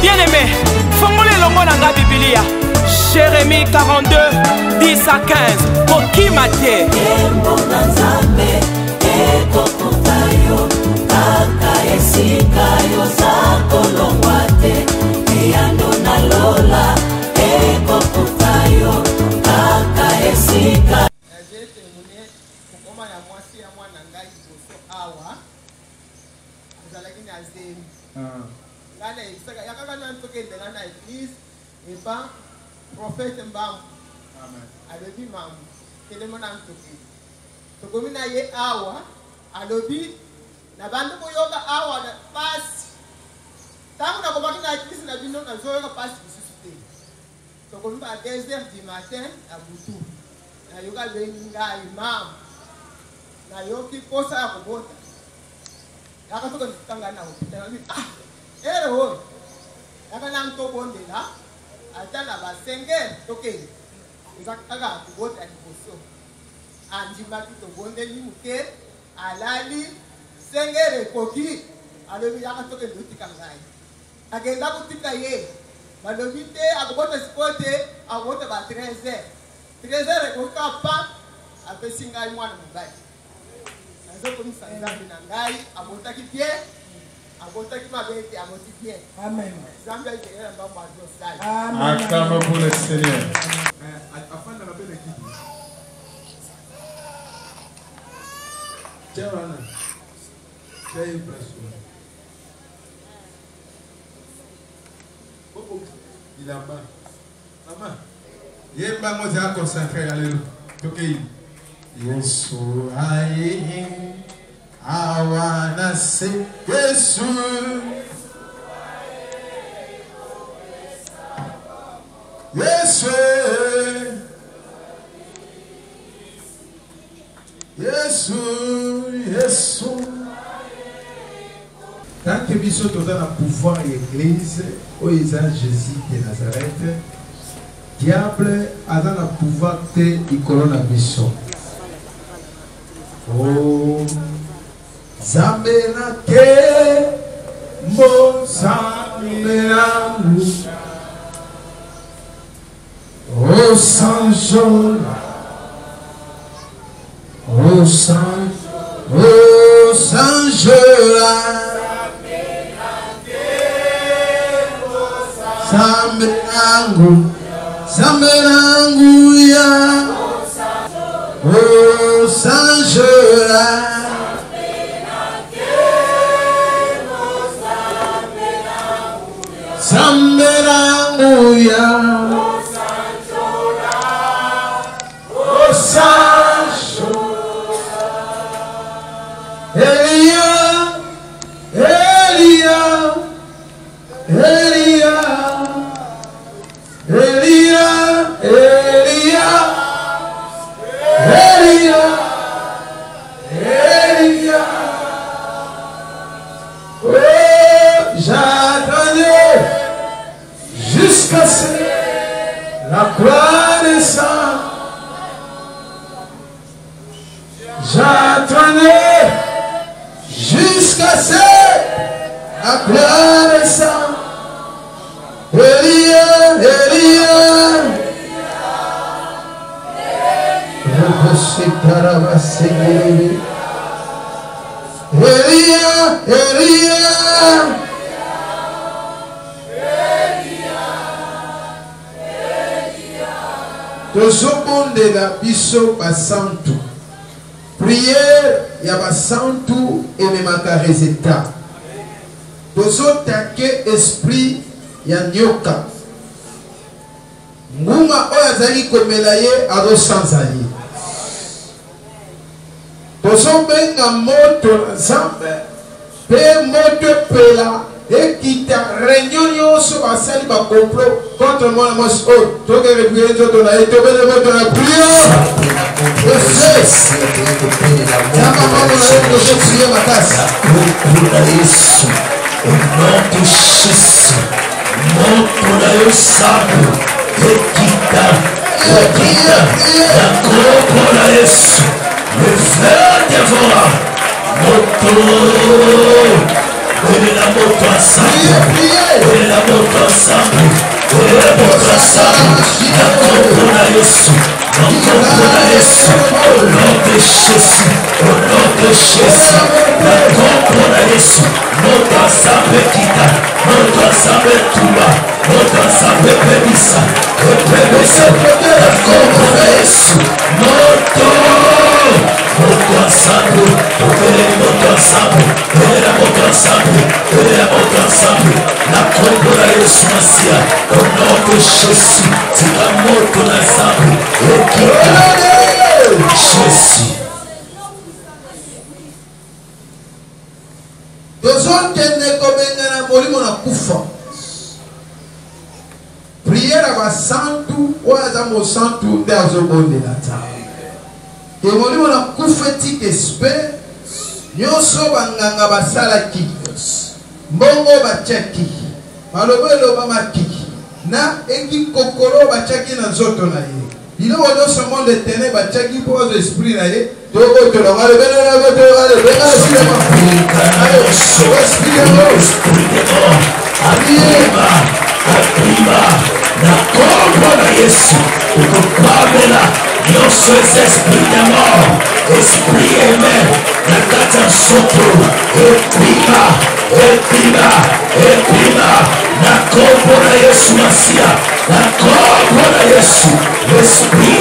Bien-aimé, fongolez l'ongo dans la Biblia. Jérémie 42, 10 à 15. Kokimate. Prophète Mbam, alobi mamu, telemona ntoki. Tokomina ye awa, alobi na bandu koyoka awa na pasi. Tangu na kobaki na église na bino na zoyoka pasi bisusu te. Tokomina à 2h du matin à butu. Na yoka benga imam. Na yoki posa ya kobota. Yaka toka tanga na hospital. Ere ho. Yaka na ntobondela. Atana ba senge toke izakaka kubota liboso anjima to bonde ni muke alali sengere koki alobi yaka toke lutika ngai agenda kutika ye balobi te akubota spote akubota ba 13h ko kapa apesi ngai mwana mubai azoko msanga na ngai abota kipie Amen. Acclamons pour le Seigneur. Afin de la belle équipe. Tiens, Anna. C'est impressionnant. Il a bas. Maman. Il est bas, moi, j'ai concentré. Alléluia. Ok. Yesu aye awana se Yesu Yesu Yesu Yesu. Tant que nous sommes dans le pouvoir de l'église, où il y a Jésus de Nazareth, le diable a dans le pouvoir de coronavirus. Oh, Zambela ke mo Zambela mu. Oh Sanjola, oh San, oh Sanjola, Zambelangu, Zambelangu ya. Oh Sanjola, Zambelangu ya. Oh Sanjola, Elia, Elia, Elia, Elia, Elia. Elia, Elia, oh, j'attendais jusqu'à ce la croix descend. J'attendais jusqu'à ce la croix descend. Elia, Elia. Elia, Elia, tozobonde la biso basantu. Prière ya basantu ememaka résultat. Tozotake esprit ya nyoka. Nguma oyo azali komela ye azosanza ye. Tozobenga moto na Nzambe pe moto pela ekita réunion nyonso basali ba complot contre moi mwasi oyo tokende priere nzoto na ye tobele moto na priere yaka mambo na ye tozopriye makasi moto Jésus moto na yo sabu ekita na kombo na Yesu. Le frère dévora moto. Il est la moto à ça. Il est la moto sabu na kombo na Yesu na kombo na Yesu au nom de Jésus au nom de Jésus na kombo na Yesu moto asambe kita moto asambe tuba moto asambe pebisa epebisa na kombo na Yesu moto asambe opeleli moto asambe pelela moto asambe pelela moto asambe na kombo na Yesu Masia au nom de Jésus tika moto na asambe ekita Jésus tozokende kobenga na molimo na kufa priere basantu oyo aza mosantu nde azobondela nzambe ke molimo na kufa etika espe nyonso banganga basalaki mbongo batiaki maloba elobamaki na ekikokolo batiaki na nzoto na ye biloko nyonso monde etene batiaki mpo bazo esprit na ye tokotolonga lebenana botoalebenga silema Apriba na kombo na Yesu okopamela nyonso eza esprit ya mort esprit aime na kati ya nsoto eprima na kombo na Yesu Masia na kombo na Yesu l'esprit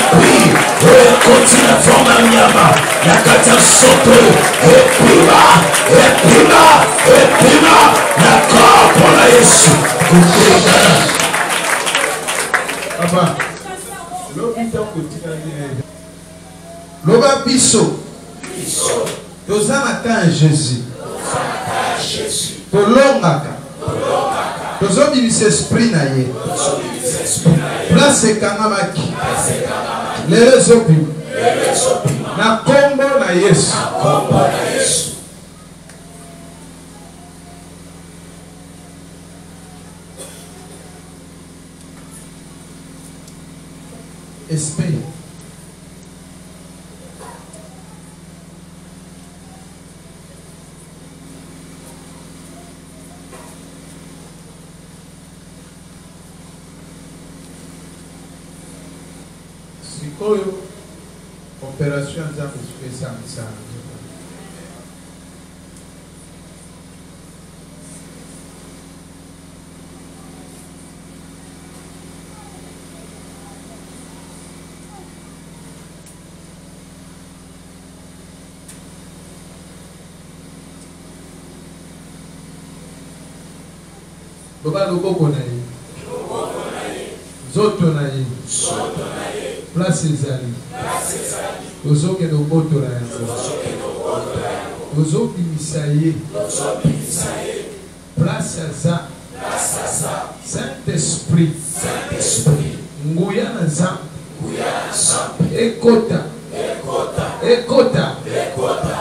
impur oyo ekoti na forme ya nyama na kati ya nsoto eprima na kombo na Yesu kokekana papa loba biso toza na temps ya Jésus tolongaka tozobimisa esprit na ye place ekangamaki lelo ezobima na kombo na Yesu esprit sikoyo opération nza kosipesa misala loba loboko na ye nzoto na ye place ezali tozokende obotola yango tozobimisa ye place aza Saint-Esprit nguya na nzambe ekota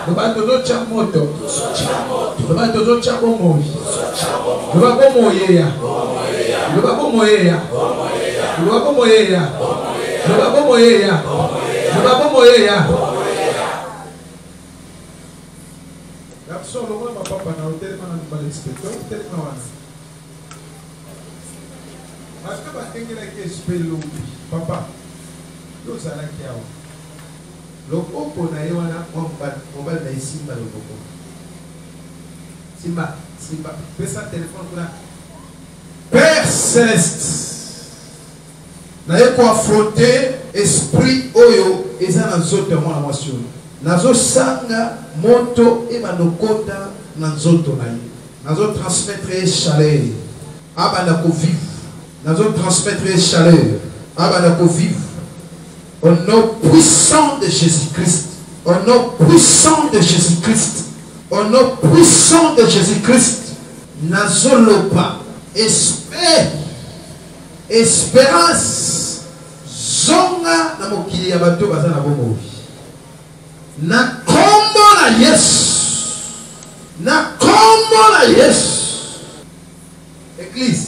loba tozotya moto loba tozotya bomoi loba bomoyeya garçon lokola bapapa na otelema na balexpecteur otelema wana parce que bakengelaki esprit lobi papa yo ozalaki awa loboko na ye wana mobali na esimba loboko simba pesa telefone kuna Père Céleste naye koaffronte esprit oyo eza na nzoto ya mwana mwasi oyo nazosanga moto ebanokota na nzoto na ye nazotransmettre ye chaleur abanda kovivre nazotransmettre ye chaleur abanda kovivre au nom puissant de Jésus-Christ au nom puissant de Jésus-Christ au nom puissant de Jésus-Christ nazoloba espérance zonga na mokili ya bato baza na bomoi na kombo na Yesu église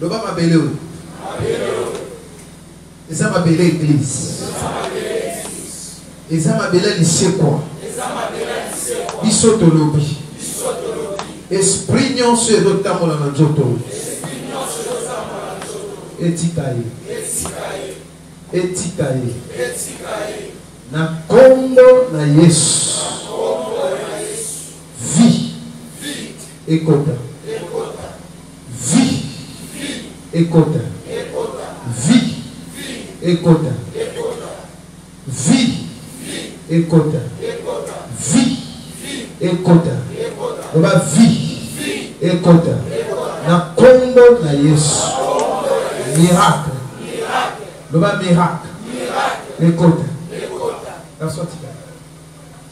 loba mabele oyo eza mabele église eza mabele lisekwa biso tolobi Esprit nyonso ezotambola na nzoto. Etikaye. Etikaye. Na kombo na Yesu. Vie. Ekota. Vie. Ekota. Vie. Ekota. Vie. Ekota. Vie. Ekota. Oba vie. Ekota. Na kombo na Yesu. Miracle. Oba miracle. Ekota.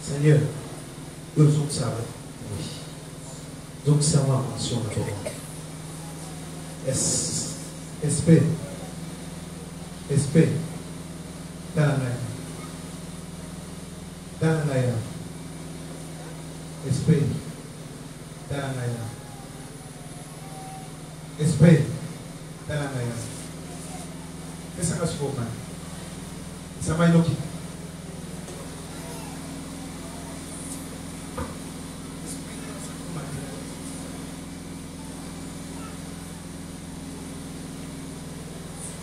Seigneur, eu sou que sabe. Donc c'est uma mention d'abord. Esprit. Esprit. Tananaya. Tananaya. Esprit. Tananaya. Esprit. Tananaya. Qu'est-ce que ça se fait? Ça va inoki.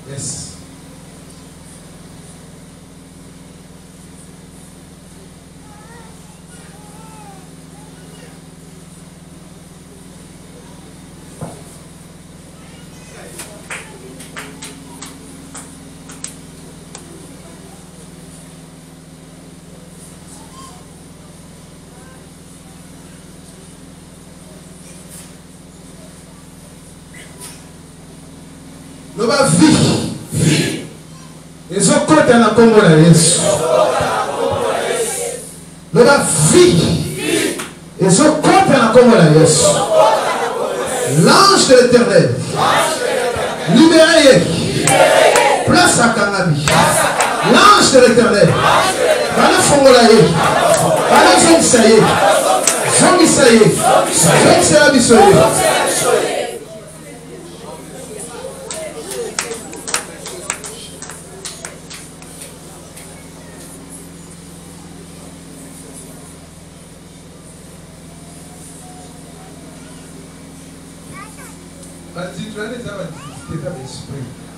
Yes. Loba vie. Ils ont compté dans la Congo la Yesu. Loba vie. Ils ont compté dans la Congo la Yesu. L'ange de l'Éternel. Libéré. Place à Kanabi. L'ange de l'Éternel. Allez Fongolaye. Allez Zongisaye. Zongisaye. Zongisaye.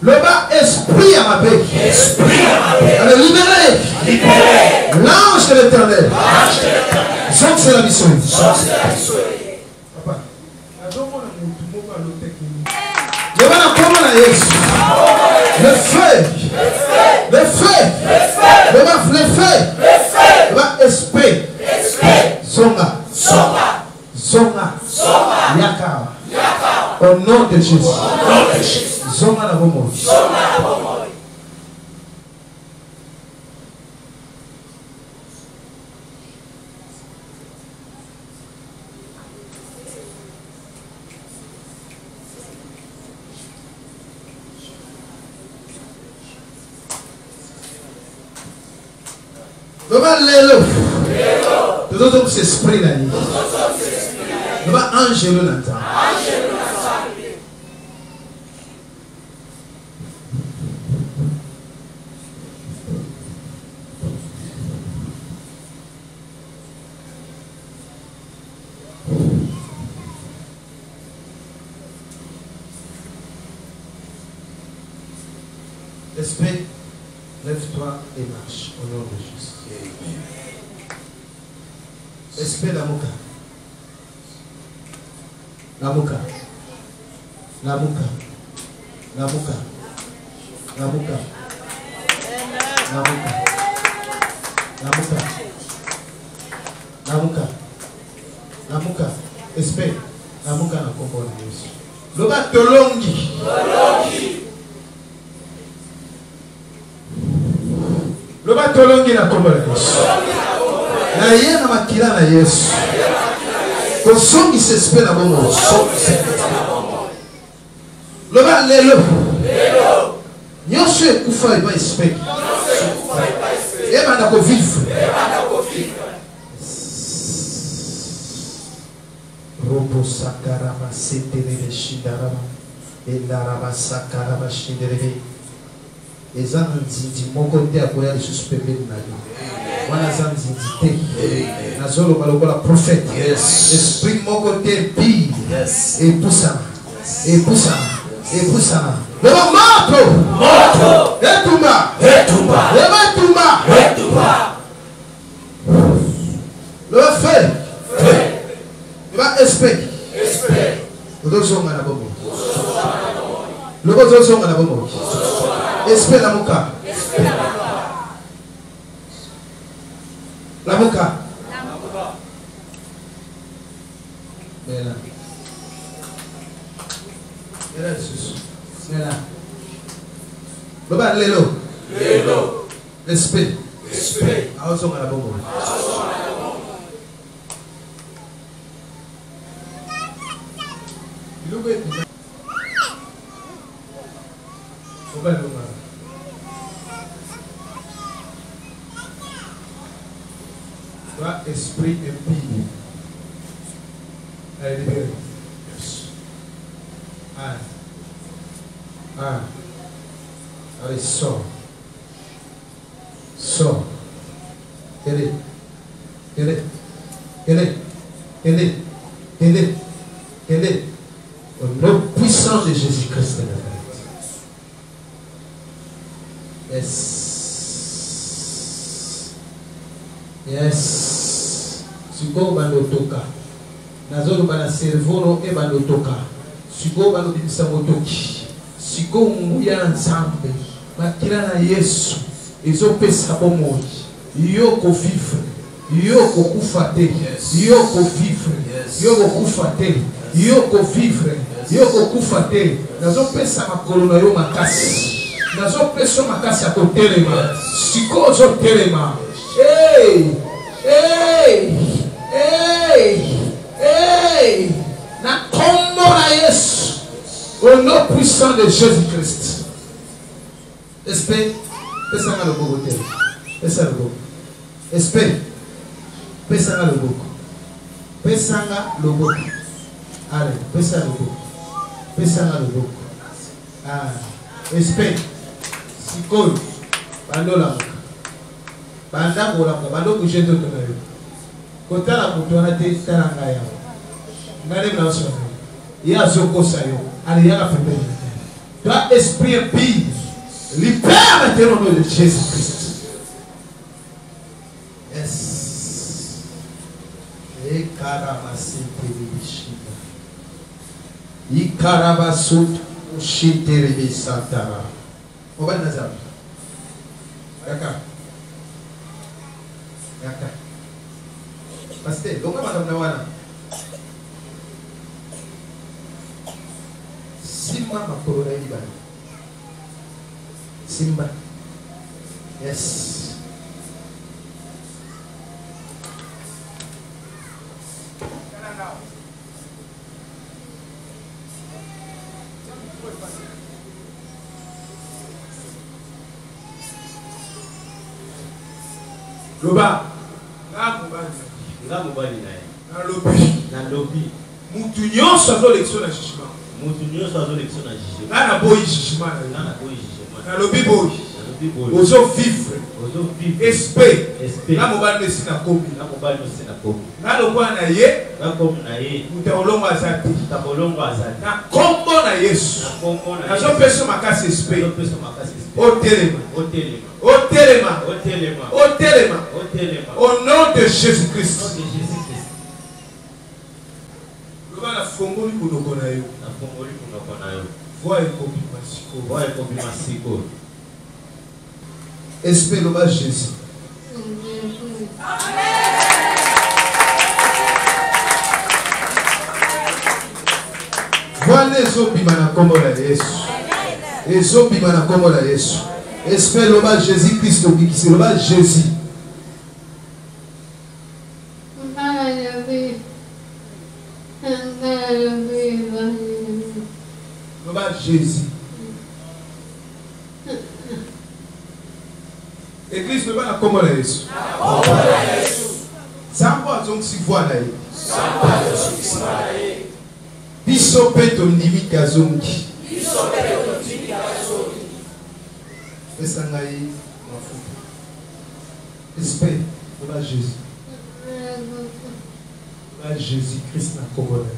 Le bas esprit à ma paix. Alors libéré. L'ange de l'Éternel. Donc c'est la mission. Papa. Le bas comment la Yesu. Le feu. Le feu. Le bas le feu. Le bas esprit. Zonga. Yaka. Au nom de Jésus. Zonga na bomo. Leva lelo. Tout autres s'esprit là. Leva angelo nata. Esprit, lève-toi et marche au nom de Jésus. Esprit Lamuka. Lamuka. Lamuka. Lamuka. Lamuka. Lamuka. Lamuka. Lamuka. Lamuka. Esprit. Lamuka na kombo na Yesu. Loba tolongi. Loba tolongi na kombo na Yesu. Na ye na makila na Yesu. Kosongi s'esprit na bongo. Loba lelo. Nyonso ekufa eba esprit. Eba na ko vivre. Robo sakaraba setere shindaraba. Elaraba sakaraba shinderebe. Ezana nzindi moko te akoya lisusu pembeni na yo. wana za nzindite nazolo baloko la prophète esprit mon côté pire et poussa le moto etumba le feu va esprit le dosonga na bobo le dosonga na bobo esprit la muka la muka Mela Jesus Mela Baba lelo esprit awosonga na bobo esprit impie. Allez, libérez. Allez, sors. Tenez. Au nom puissant de Jésus-Christ de Nazareth. Yes. Siko banotoka. Nazolo bana servono e banotoka. Siko banobimisa motoki. Siko nguya nzambe. Makila na Yesu. Ezopesa bomoi. Yoko vivre. Yoko kufate. Yoko vivre. Yoko kufate. Yoko vivre. Yoko kufate. Nazopesa makolo na yo makasi. Nazopesa makasi ya kotelema. Siko zo telema. Hey! Na combo na Yesu. Au nom puissant de Jésus-Christ. Esprit, pesanga le bogo te. Pesa le bogo. Esprit, pesanga le bogo. Pesanga le bogo. Allez, pesa le bogo. Pesanga le bogo. Esprit, sikoi, bandola. Banda bolaka bando kujeto tonayo kotala kutona te taranga ya ngale na so ya zoko sayo ali ya pepe toi esprit impie libère maintenant au nom de Jésus-Christ. Yes e karabasite bishima i karabasut ushite bisatara obana zabi d'accord. Pastor, longa madam nawana. Simba makoro na ibani. Simba. Yes. Loba. Na lobi mutu nyonso azo lection na jugement na boyi jugement na lobi boyi ozo vivre esprit na mobali nesi na komi na lokwa na ye mutu olongo azati na kombo na Yesu nazo peso makasi esprit otelema au nom de Jésus-Christ. La fongoli kunoko na yo. Voix ekobi masiko. Esprit loba Jésus. Voix les obima na kombo la Yesu. Ezobima na kombo la Yesu. Esprit loba Jésus-Christ obikisi loba Jésus. Jésus. Église ne va pas comment la Jésus. Ça va donc si voilà. Bisope ton limite à zongi. Esprit. Loba Jésus. Loba Jésus-Christ na Congolais.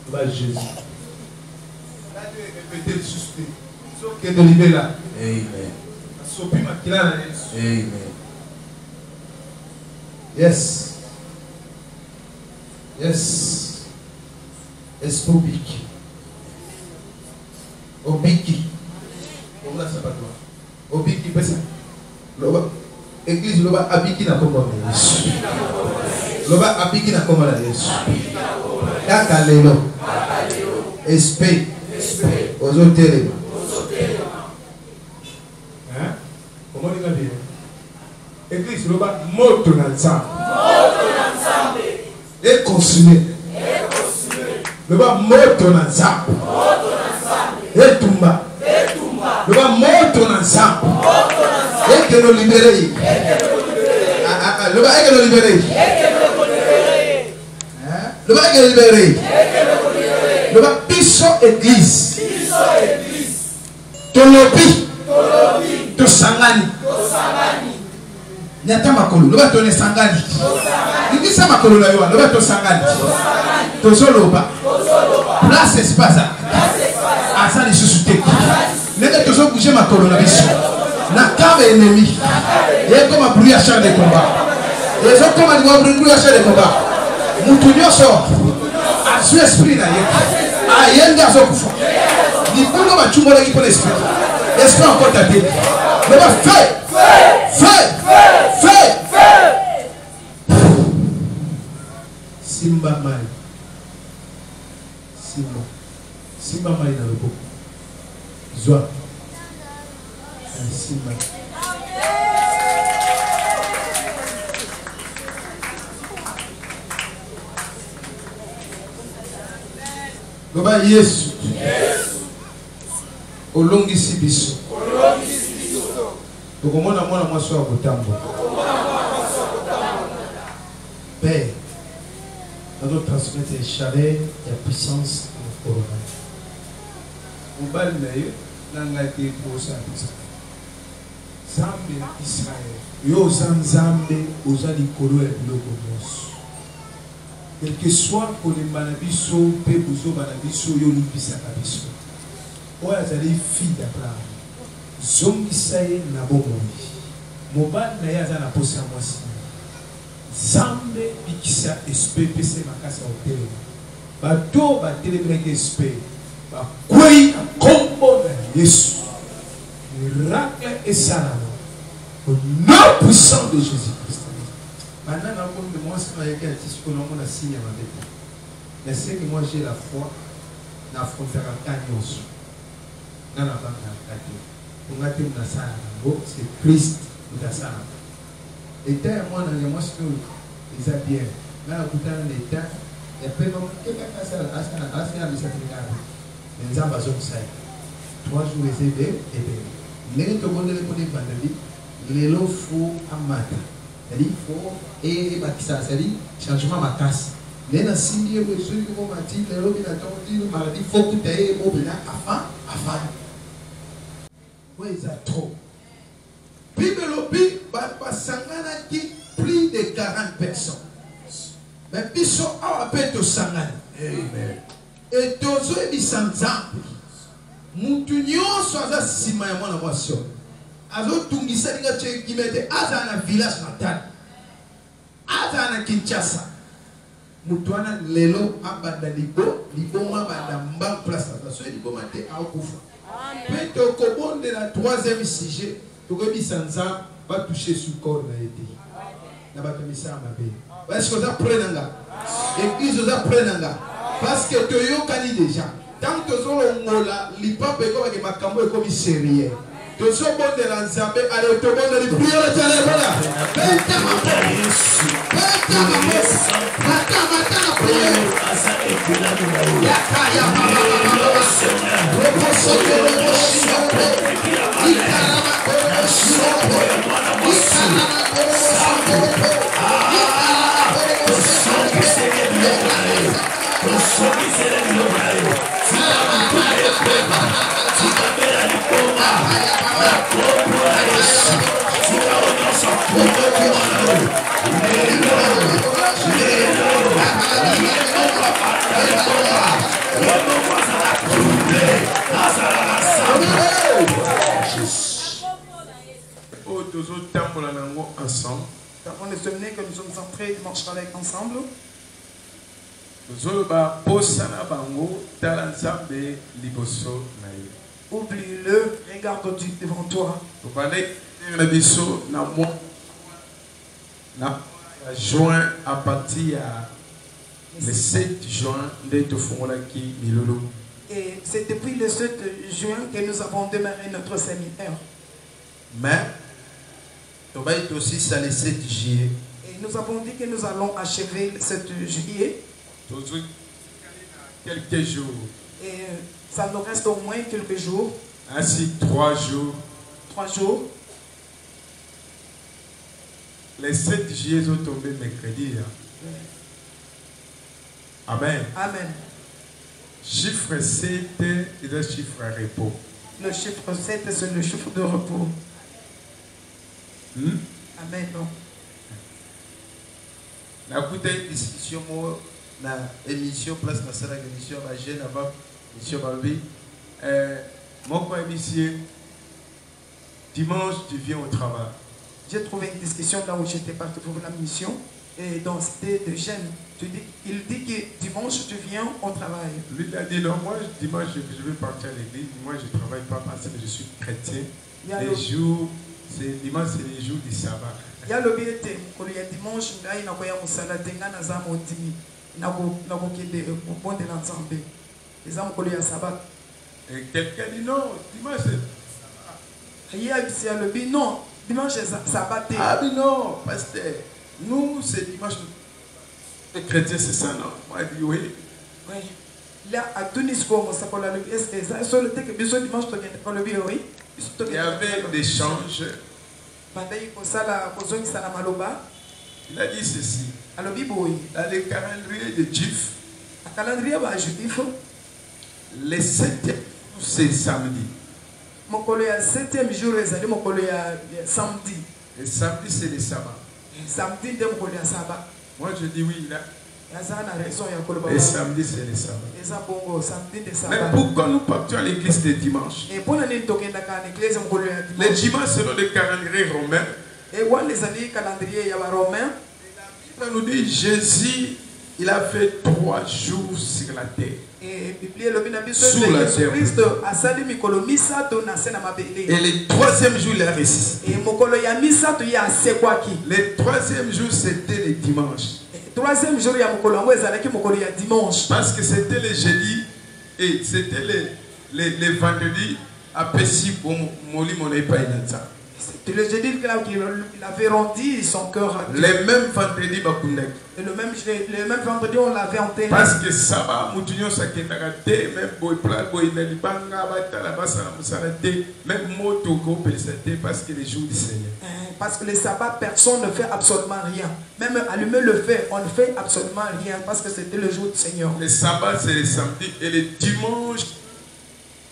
Loba Jésus. Là, Dieu répété le suspect. Sauf que de libérer là. Amen. Sopi makila na Yesu. Amen. Yes. Yes. Espobiki. Obiki. Ola sabato. Obiki pesa. Loba église loba abiki na kombo na Yesu. Loba abiki na kombo na Yesu. Kaka lelo. Esprit. Ozotelema. Hein? Comment on dit? Église loba moto na nzambe. Et consumé. Loba moto na nzambe. Et tumba. Loba moto na nzambe. Et que nous libérer. Loba et que nous libérer. Loba et que nous libérer. Loba biso église. Tolobi. Tosangani. Nyata makolo. Loba tone sangani. Ngisa makolo na yo. Loba to sangani. Tozoloba. Place espace. Asa ni susute. Nende tozo bouger makolo na biso. Na cave ennemi. Et comme un bruit à char de combat. Et ça comme un bruit à char de combat. Mutunyo so. Asu esprit na ye. Ayenda zo kufa. Ni kuno machumola ki pour l'esprit. Esprit encore tapé. Le va feu. Simba mai. Simba mai na loko. Zoa. Simba. Loba Yesu. Olongisi biso. Tokomona mwana mwasi wa kotambo. Père, nous allons transmettre les chaleurs et la puissance de notre corona. Mobile nayo nangaki posa pisa. Zambe Israël. Yo zambe ozali kolo ya biloko nyonso. Quel que soit kolemba na biso pe bozoba na biso yo libisaka biso. Oyo azali fille d'Abraham. Zongisa ye na bomoi. Mobile na ye aza na posa mwasi. Zambe bikisa esprit pese makasa hotel. Bato batelemeke esprit. Bakwei kombo na Yesu. Miracle et salama. Au nom puissant de Jésus-Christ. Maintenant, dans le monde de moi, c'est pas quelqu'un qui a un signe à ma tête. Mais c'est que moi j'ai la foi d'affronter un canyon. Dans la banque à la tête. Pour nga te muna sana ngo c'est Christ utasana eta ya mwana ya mwasi to iza bien na kutana na eta ya pema keka kasa asana bisatikana nzamba zo kusai 3 jours ezebe ebe nene to bondele ko de bandali lelo fo amata ali fo e bakisa sali changement makasi nena simbi e besoin ko mati lelo bina to di mardi fo kutaye mo bina afan ouais, ils ont trop. Bible lobi, basangana qui plus de 40 personnes. Mais biso a appelé to sangana. Amen. Et tozo e bisanzambi. Mutu nyonso aza sima ya mwana mwasi. Azo tungisa linga che kimete aza na village natal. Aza na Kinshasa. Mutu ana lelo abanda libo mabanda mba place na so libo mate akufa. Puis tu as la troisième sujet, tu as va toucher sur le corps. Est-ce que vous apprenez? L'église vous apprenez? Parce que tu as déjà. Tant que tu as les papes et ma cambo est comme sérieux. Tu as bon de l'ensemble, allez, tu as bon de prier le téléphone. Ensemble. On est souvenus que nous sommes entrés dimanche avec ensemble. Oublie-le, regarde devant toi. Juin à partir le 7 juin de Milolo. Et c'est depuis le 7 juin que nous avons démarré notre séminaire. Mais on va être aussi ça le 7 juillet. Et nous avons dit que nous allons achever le 7 juillet. Quelques jours. Et ça nous reste au moins quelques jours. Ainsi 3 jours. 3 jours. Les 7 juillet sont tombés mercredi. Amen. Amen. Chiffre 7 est un chiffre à repos. Le chiffre 7 c'est le chiffre de repos. Amen. Non. Na kuta discussion na émission place na sala émission ba jeune avant émission babi moko émission dimanche tu viens au travail. J'ai trouvé une discussion là où j'étais parti pour la mission et dans cette de jeune il dit que dimanche tu viens au travail. Lui il a dit non moi dimanche je vais partir à l'église, moi je ne travaille pas parce que je suis chrétien. Les jours c'est dimanche c'est les jours du sabbat. Il y a le biete il y a dimanche ngai na koya musala tenga na za modimi na ko kende bon de l'ensemble. Les hommes ko ya sabbat. Et quelqu'un dit non, dimanche c'est il y a ici le bi non, dimanche c'est sabbat. Ah mais non, pasteur. Nous c'est dimanche. Les chrétiens c'est ça non. Moi je dis oui. Oui. Là à Tunis comme ça pour la est ça sur le que besoin dimanche to kende le bi oui. Il y avait des échanges. Il a dit ceci. Dans le calendrier de Juif, le 7e c'est samedi. Le 7e jour c'est samedi. Le samedi c'est le sabbat. Moi je dis oui là. Le samedi c'est le sabbat. Mais pourquoi nous partons à l'église le dimanche? Le dimanche selon le calendrier romain. La Bible nous dit Jésus il a fait 3 jours sur la terre. Sous la terre. Et le 3e jour il a ressuscité. Le 3e jour c'était le dimanche. 3e jour il y a dimanche. Parce que c'était le jeudi et c'était le vendredi à Pessi pour Moli Moné Païnata. C'était le jeudi qu'il avait rendu son cœur. Le même vendredi et le même vendredi on l'avait enterré. Parce que ça va Moutinho Sakendagate, même boy plat boy Nalibanga Batala Bassa Moussalate, même moto go parce que les jours du Seigneur. Parce que le sabbat, personne ne fait absolument rien. Même allumer le feu, on ne fait absolument rien parce que c'était le jour du Seigneur. Le sabbat, c'est le samedi et le dimanche,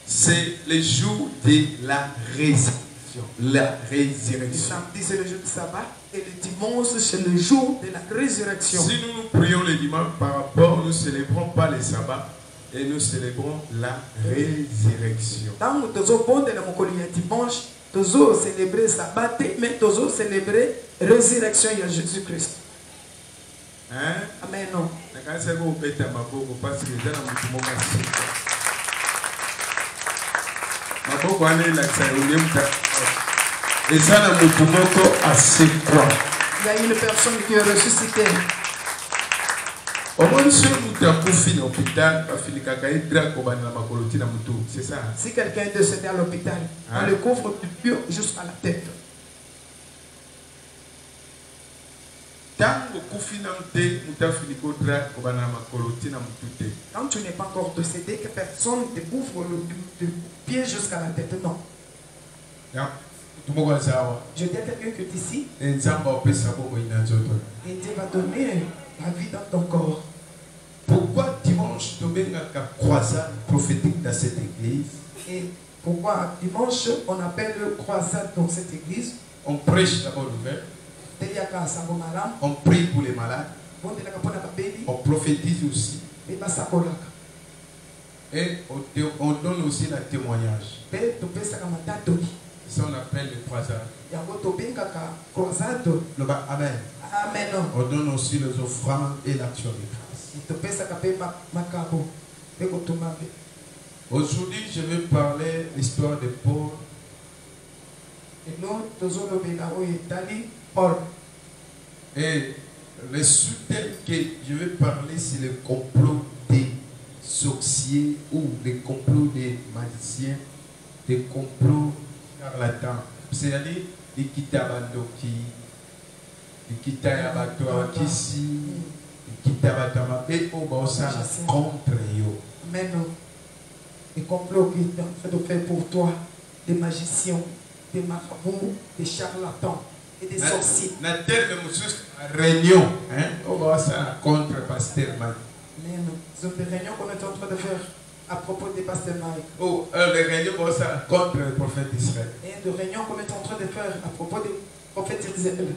c'est le jour de la résurrection. La résurrection. Le samedi, c'est le jour du sabbat et le dimanche, c'est le jour de la résurrection. Si nous prions le dimanche par rapport, nous ne célébrons pas le sabbat et nous célébrons la résurrection. Dans le dimanche, toujours célébrer sabbat, mais toujours célébrer résurrection de Jésus-Christ. Hein? Amen. Non. Il y a une personne qui est ressuscitée. Si quelqu'un est décédé à l'hôpital, on le couvre du pied jusqu'à la tête. Quand tu n'es pas encore décédé, que personne ne te couvre du pied jusqu'à la tête, non. Je dis à quelqu'un que d'ici, et Dieu va donner la vie dans ton corps. Pourquoi dimanche, tu mets la croisade prophétique dans cette église? Et pourquoi dimanche, on appelle croisade dans cette église? On prêche la bonne nouvelle. On prie pour les malades. On prophétise aussi. Et on donne aussi le témoignage. Ça on appelle les croisades. Amen. Amen. On donne aussi les offrandes et l'action de grâce. Aujourd'hui, je vais parler de l'histoire de Paul. Et le sous-thème que je vais parler, c'est le complot des sorciers ou le complot des magiciens, des complots charlatans. C'est-à-dire, les kitabandoki, les kitayabatouakisi, les kitabatamabe, au baosa contre eux. Amen. Les complots qui sont en train de faire pour toi, des magiciens, des marabouts, des charlatans et des sorciers. Dans le terme de réunion, on va ça contre Pasteur Mike. C'est une réunion qu'on est en train de faire à propos des Pasteur Mike. Oh, les réunions vont ça contre le prophète d'Israël. Et de réunion qu'on est en train de faire à propos des prophètes d'Israël.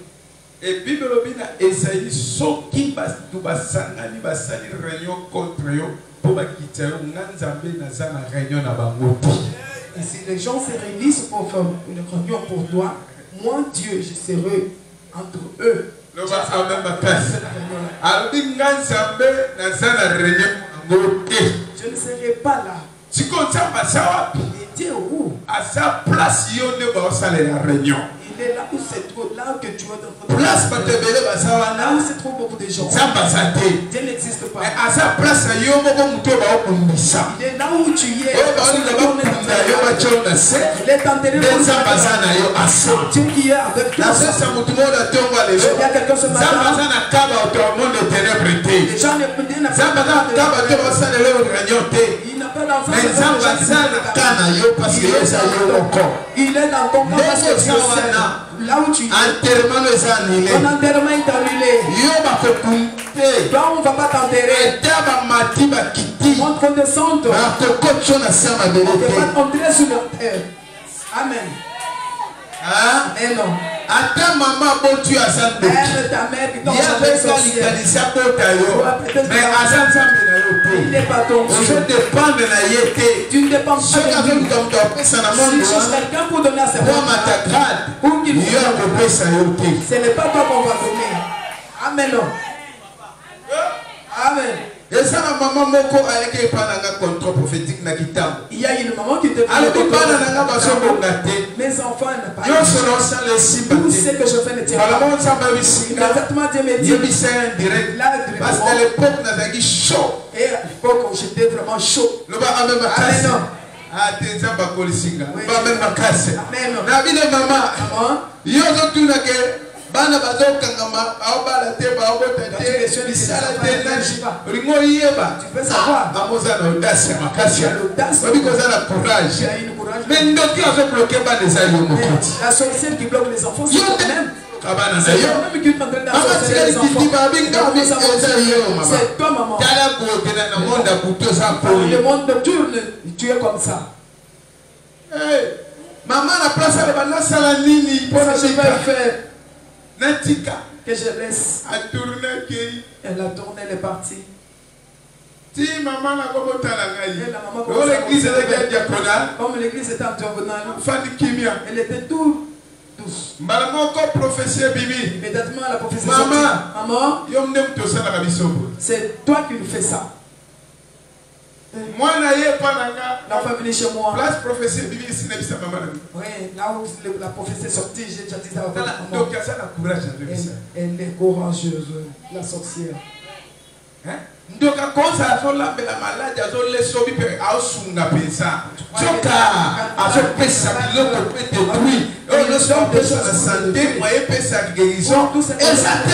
Et Bible Obina Esaïe, ceux qui basali réunion contre eux pour quitter la réunion à Bangopi. Et si les gens se réunissent pour faire une réunion pour toi, moi Dieu, je serai entre eux. Je ne serai pas là. Et Dieu où? À sa place, il y a la réunion. Il est là où c'est trop, là que tu es dans place. Là où c'est trop beaucoup de gens. Dieu n'existe pas. À sa place, il est là où tu es. Il est enterré pour Dieu qui est avec toi. Il y a quelqu'un ce matin. Les gens ne peuvent il n'a pas d'enfant. Il est dans ton corps parce que tu es là où tu es. Ton enterrement est annulé. Toi, on ne va pas t'enterrer. On te descend. On ne peut pas entrer sur leur terre. Amen. Amen. Ata maman botu asante. Ta mère qui t'a envoyé sorcière. Mais asante na yote. Il n'est pas ton Dieu. Je dépends de la yete. Tu ne dépends pas de Dieu. Si tu cherches quelqu'un pour donner à ses parents, pour qu'il ce n'est pas toi qu'on va donner. Amen. Amen. Et ça, la maman moko a été un contrôle prophétique na kitambo. Il y a une maman qui te dit mes enfants n'ont pas. Tout ce que je fais ne tient pas. Exactement, Dieu me dit. Parce qu'à l'époque, nous avons chaud. Et à l'époque, j'étais vraiment chaud. Amen. Ah, tu es un bacolisiga. Amen. Amen. Maman. Yo tu n'as que. Bana bazokangama aobala te baobota te bisala te naji ringo yeba tu peux savoir amoza na audace makasi because ana courage mais ndoki azo bloquer ba les ayo mokoti la sorcière qui bloque les enfants c'est même kabana na yo même qui t'entraîne dans les enfants c'est toi maman tala kokena na monde buto za ko le monde tourne tu es comme ça. Hey maman la place à la sala nini pour je vais faire Natika. Que je laisse. Elle a tourné, elle est partie. Si maman n'a pas monté la maman l'église était diaconale. Comme l'église était en diagonale. Elle était tout douce. Immédiatement la prophétie. Maman. C'est toi qui nous fais ça. Moi, l'enfant venu chez moi. Place prophétie bibi ici n'est pas maman. Oui, là où la prophétie est sortie, j'ai déjà dit ça. Donc il y a ça la courage. Elle est courageuse, la sorcière. Donc à cause de la maladie, à les sauver à sunga pensa. Choka à ce pesa qui le peut détruire. On ne sauve pas la santé, moyen pesa guérison. Et ça il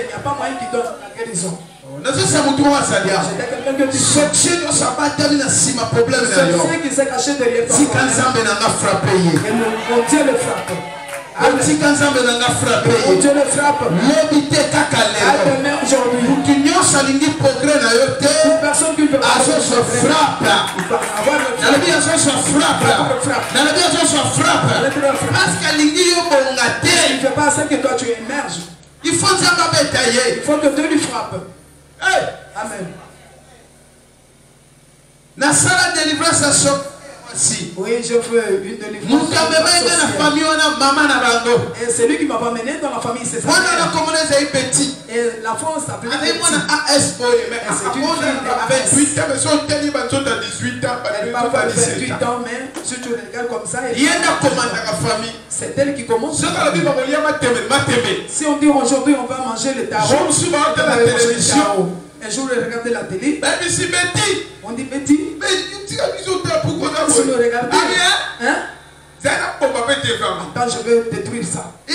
n'y a pas moyen qui donne la guérison. Je sais que ça va terminer si ma problème est là. Si quand ça m'a frappé, Dieu le frappe. Si quand ça m'a frappé, Dieu le frappe. L'habité cakalé. Aujourd'hui, tu n'y as pas progrès na yote. Personne qui ne peut pas se frappe. Dans la vie, ça se frappe. Dans la vie, ça se frappe. Parce que l'ingé est bon gâté. Il ne fait pas ça que toi tu émerges. Il faut Il faut que Dieu lui frappe. Hey. Amen. Na sala délivrance à oui, je veux une délivrance. Et c'est lui qui m'a amené dans la famille, c'est ça. Et la France s'appelait Betty. Elle parle de 28 ans, mais si tu regardes comme ça, c'est elle qui commence. Si on dit aujourd'hui on va manger le tarot, un jour je regardais la télé, on dit Betty. Si vous regardez, hein? Attends, je vais détruire ça. Et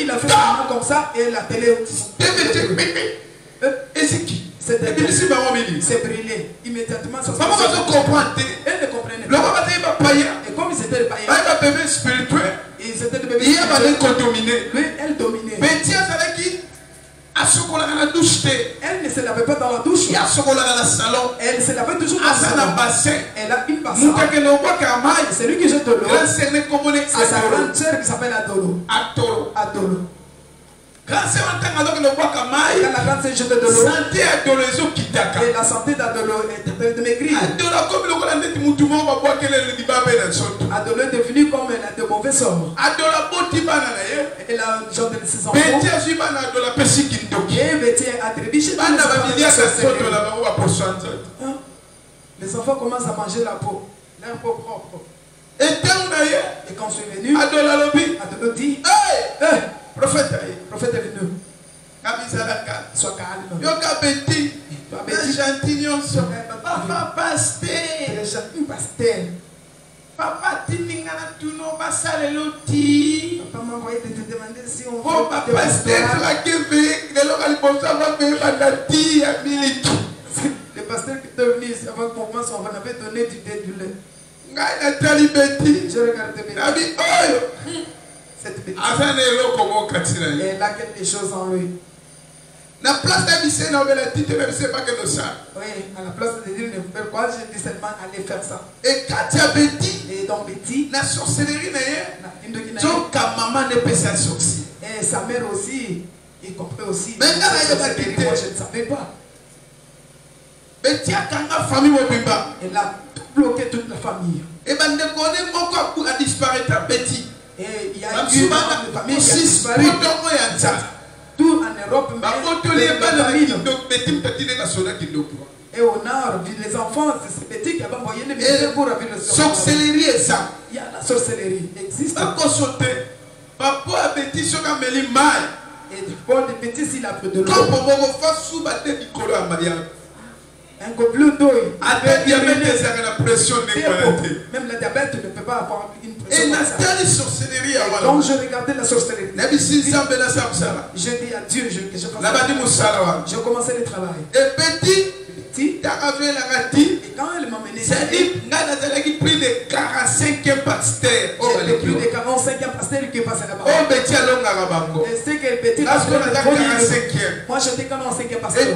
il a fait un comme ça et la télé. C'est brûlé. Immédiatement, ça se passe. Elle ne comprenait pas. Et comme ils étaient des païens, ils étaient des bébés spirituels. Lui, elle dominait. Elle ne se lavait pas dans la douche. Elle se lavait toujours dans le salon. Elle a une bassin. C'est lui qui jette de l'eau. C'est sa grande sœur qui s'appelle Adolo. Adolo. Quand la grande sœur jette de l'eau, et la santé d'Adolo est en train de maigrir. Adolo est devenu comme elle a de mauvais sorts. Elle a genre de ses enfants. Et Betty a trébuché dans les enfants commencent à manger la peau. Leur peau propre. Et quand je suis venu, Adolo dit, prophète est venu. Sois calme. Papa pasteur. Papa m'a envoyé de te demander si on veut pas le pasteur qui était venu avant qu'on commence, on avait donné du thé du lait. Je regardais Betty. Cette petite. Elle a quelque chose en lui. Na place d'habiter, on va la tite, mais c'est pas que nous ça. Oui, à la place de dire ne peut pas, je dis seulement aller faire ça. Et quand tu as Betty, et donc Betty, la sorcellerie n'est donc ta maman n'est pas sa sorcière. Et sa mère aussi, y compris aussi. Mais quand elle a quitté, moi je ne savais pas. Betty a quand la famille mobimba. Elle a bloqué toute la famille. Et ben ne connaît pas quoi a disparu Betty. Et il y a eu une famille qui a disparu. Tout en Europe, mais et au nord, les enfants, c'est Betty qui avait envoyé les militaires pour avoir le sorcellerie et ça. Il y a la sorcellerie, existe. Papa Betty sur la mêlée mal. Et pour les petits, s'il a pris de l'eau. Un gobelin d'eau. Avec diabète, c'est la pression d'équalité. Même le diabète ne peut pas avoir une pression. Et la sorcellerie. Donc je regardais la sorcellerie. J'ai dit à Dieu que je fasse. Je commençais le travail. Et Betty, et quand elle m'a mené, j'ai pris de 45e pasteur. J'ai pris de 45e pasteur qui passait là-bas. Et c'est que Betty, moi j'étais 45e pasteur.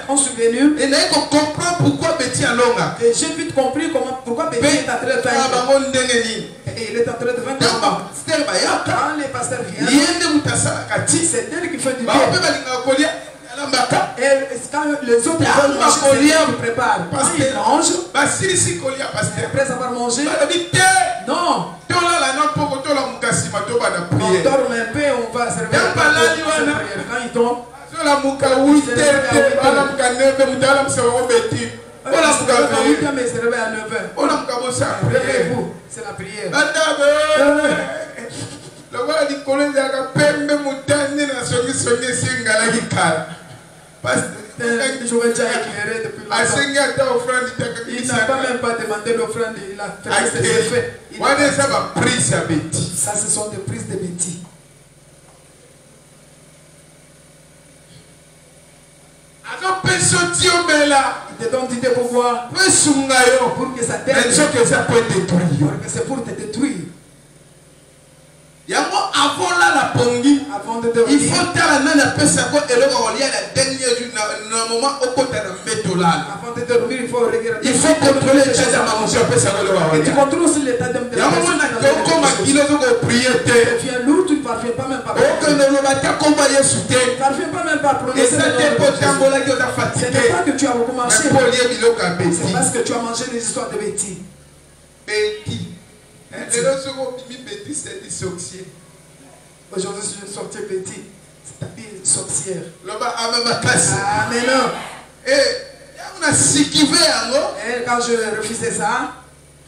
Quand je suis venu, et je comprends pourquoi Betty a longa. Et j'ai vite compris pourquoi Betty est en train de faire. Et il est en train de faire. Quand les pasteurs viennent, c'est elle qui fait du bien. Et quand les autres veulent manger, ils préparent. Ils mangent. Après avoir mangé, non. On dort un peu, on va servir. Quand ils tombent, mais se réveille à 9h. Réveillez-vous, c'est la prière. Je vais déjà éclairer depuis longtemps. Il n'a pas même pas demandé l'offrande, il a fait ses effets. Ça, ce sont des prises de Betty. Il te donne du pouvoir pour que ça t'aide. C'est pour te détruire. Avant là la pongi, il faut que la dernière moment avant de dormir, il faut regarder. Il faut contrôler les choses à manger. Et tu contrôles aussi l'état de prier. Tu viens lourd, tu ne parviens pas même pas. Aucun ne le bâtiment combat Yesu. Parviens pas même pas à prononcer. Et ça n'est pas tambola qui t'a Ce fatigué. n'est pas que tu as beaucoup marché. C'est C'est parce que tu as mangé des histoires de bêtises. Betty. Les autres seront Betty, c'est des sorciers. Aujourd'hui, je suis sorti petit. C'est ta fille sorcière. Là-bas, à ma classe. Ah, mais non. Et on a sikivé alors. Et quand je refusais ça,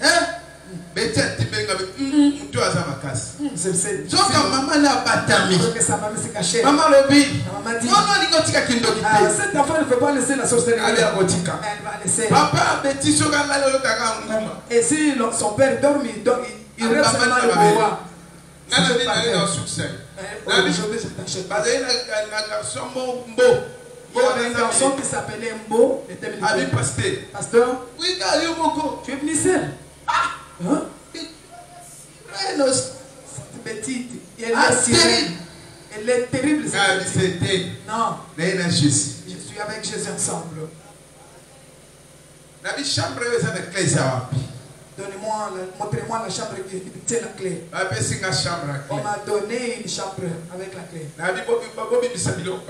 Hein? Betty a dit tu as ma casse. c'est Donc maman n'a pas tami. que sa maman s'est cachée. Maman lobby. Maman dit, Non, tika kindo ah, kite. cette enfant ne peut pas laisser la sorcellerie. Allez à Botika. Elle va laisser. Papa Betty soka ngalo taka nguma. Et si son père dort, il rêve seulement le pouvoir. Nana dit d'aller dans succès. Aujourd'hui, je t'achète pas. Parce qu'il y a un garçon mbo. Il y avait un garçon qui s'appelait Mbo. Il était Ami militaire. pasteur. Pasteur, Oui, car il y a beaucoup. tu es venu seul. Hein? Renos. Cette petite, elle Ah, est sirène. terrible. Elle est terrible. cette Ah, petite. c'était. Non, Naina Jésus. je suis avec Jésus ensemble. Nabi chambre ça na clé ça. Montrez-moi la chambre qui tient la clé. Nabi singa chambre. On m'a donné une chambre avec la clé. Nabi bobi bisabilo.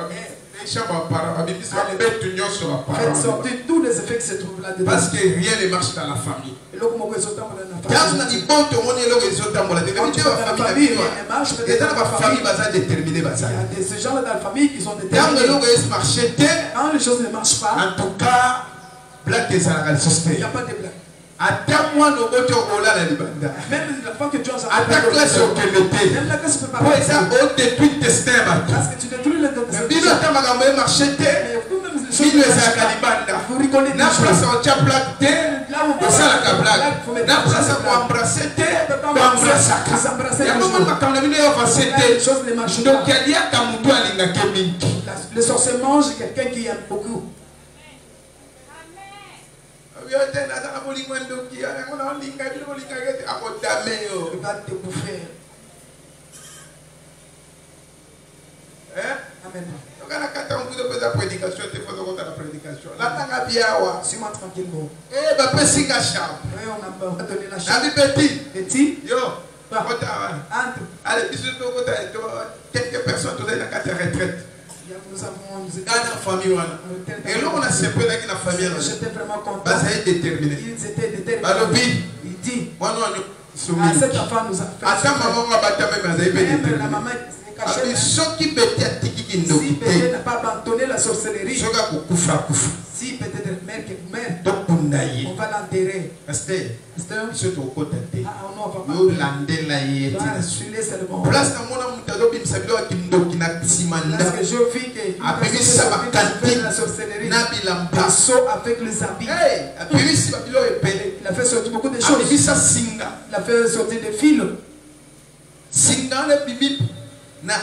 Les chambres par Nabi bisabilo betu nyoso la Faites parole. sortir tous les effets qui se trouvent là-dedans. Parce que rien ne marche dans la famille. Et là, comment ils sont dans la Quand on a famille. dit bon, tout le monde est là, ils sont dans la Quand tu famille. vas dans la famille, il marche Et peut-être dans dans la la famille. famille, ça déterminé. Il y a des gens là dans la famille qui sont Quand déterminés. on marche, Quand les choses ne marchent pas, en tout cas, black est à la il société. n'y a pas de blague. Attends-moi, nous avons la libanda. Même la fois que tu as Attaque la sur quelle était. même la classe ne peut pas Pour passer. ça, on détruit le destin. Parce que tu détruis le don de cette Bino personne. ta magambo marché te. Mais vous-même, les choses Bino ne eza marchent pas. kalibanda. Vous rigolez Na des place choses. on tient blague te. Là où on On sala ka blague. faut mettre Na la place blague. on embrasser te. Vous On embrasser ka. vous embrassez Ya les maman choses. makambo bino yo avancé Là, les te. choses ne marchent Donc pas. il y a ta mutu alinga ke mingi. Le sorcier mange quelqu'un qui aime beaucoup. Yo te na ta bolingo ndoki ya ngona linga bino bolinga ke akodame yo. Il va te bouffer. Hein? Amen. Donc on a kata on kudo pesa prédication te faut qu'on ta la prédication. La tanga biawa. Suis-moi tranquillement. Eh ba pesinga chambre. Oui, on a donné la Na chance. bi petit. Petit, Yo. Pas. Kota. entre. Allez, bisous to kota quelques personnes to na kata retraite. Nous avons. Dans la famille wana. Et là on a sepé dans la famille là. J'étais vraiment content. Bah ça est déterminé. Ils étaient déterminés. Balobi. Il dit, Moi non ah, soumis. cet enfant nous a fait. Ata maman va battre même ça est Même la déterminé. maman s'est cachée. Abi soki beti atiki Si kindoki Bébé te. n'a pas abandonné la sorcellerie, Soka kukufa kufa. si peut-être mère qui meurt, Tokunda on ye. va l'enterrer. Pasteur, Pasteur, biso tokota te. ah non, on va Yo pas. landela ye On te. va suivre seulement. Place na mona mutu azobimisa bilo akindoki na simanda. Parce que je vis que Abimisa bakati la sorcellerie, na bilamba. il saut avec les habits. Hey, abimisi babilo epele. Il a fait sortir beaucoup de choses. Abimisa singa. Il a fait sortir des fils. Singa le bibi na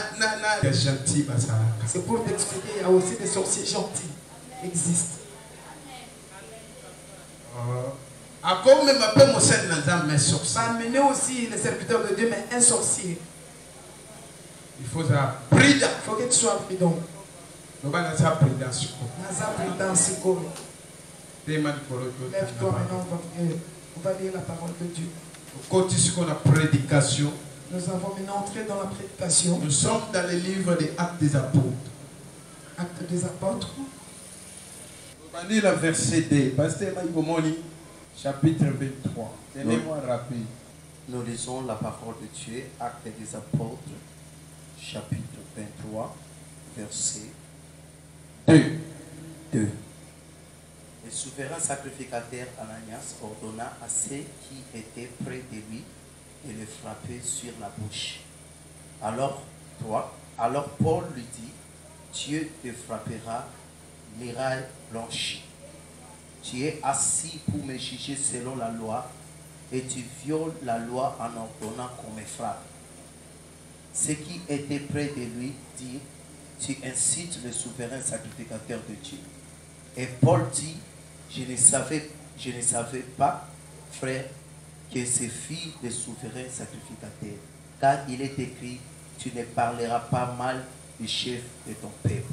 gentil basara. C'est pour t'expliquer, il y a aussi des sorciers gentils qui existent. Encore même un peu mon sein dans mes sorciers. Va amener aussi les serviteurs de Dieu, mais un sorcier. Il faut ça prudent. Il faut que tu sois prudent. On va dans sa prudence. Naza prudence, Sikoro. Lève-toi maintenant, on va lire la parole de Dieu. Côté ce qu'on a prédication. Nous avons maintenant entré dans la prédication. Nous sommes dans le livre des Actes des Apôtres. Actes des apôtres. On va lire le verset 2. Pasteur Maïgomoni, chapitre 23. Tenez-moi rapide. Nous lisons la parole de Dieu, Actes des Apôtres, chapitre 23, verset 2. Le souverain sacrificateur Ananias ordonna à ceux qui étaient près de lui de le frapper sur la bouche. Alors Paul lui dit, Dieu te frappera, miraille blanchie. Tu es assis pour me juger selon la loi et tu violes la loi en ordonnant qu'on me frappe. Ceux qui étaient près de lui dirent, tu incites le souverain sacrificateur de Dieu. Et Paul dit, je ne savais pas, frère, que ce fut le souverain sacrificateur. Car il est écrit, tu ne parleras pas mal du chef de ton peuple.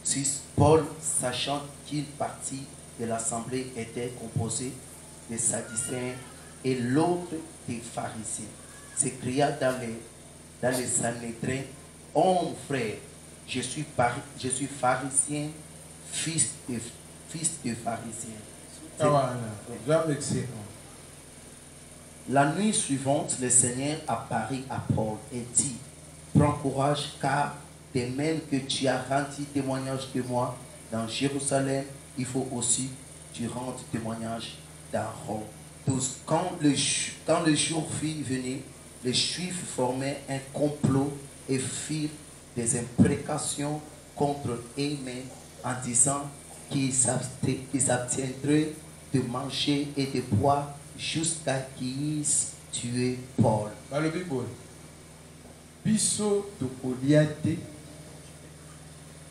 Si Paul, sachant qu'une partie de l'assemblée était composée des Sadducéens et l'autre des pharisiens, s'écria dans dans les Sanhédrins, oh frère, je suis pharisien, fils de pharisien. La nuit suivante, le Seigneur apparut à Paul et dit, prends courage, car de même que tu as rendu témoignage de moi dans Jérusalem, il faut aussi que tu rendes témoignage dans Rome. Tous, quand le jour fut venu, les Juifs formaient un complot et firent des imprécations contre eux-mêmes en disant qu'ils s'abstiendraient de manger et de boire jusqu'à qu'ils tuent Paul. Biso tokoliate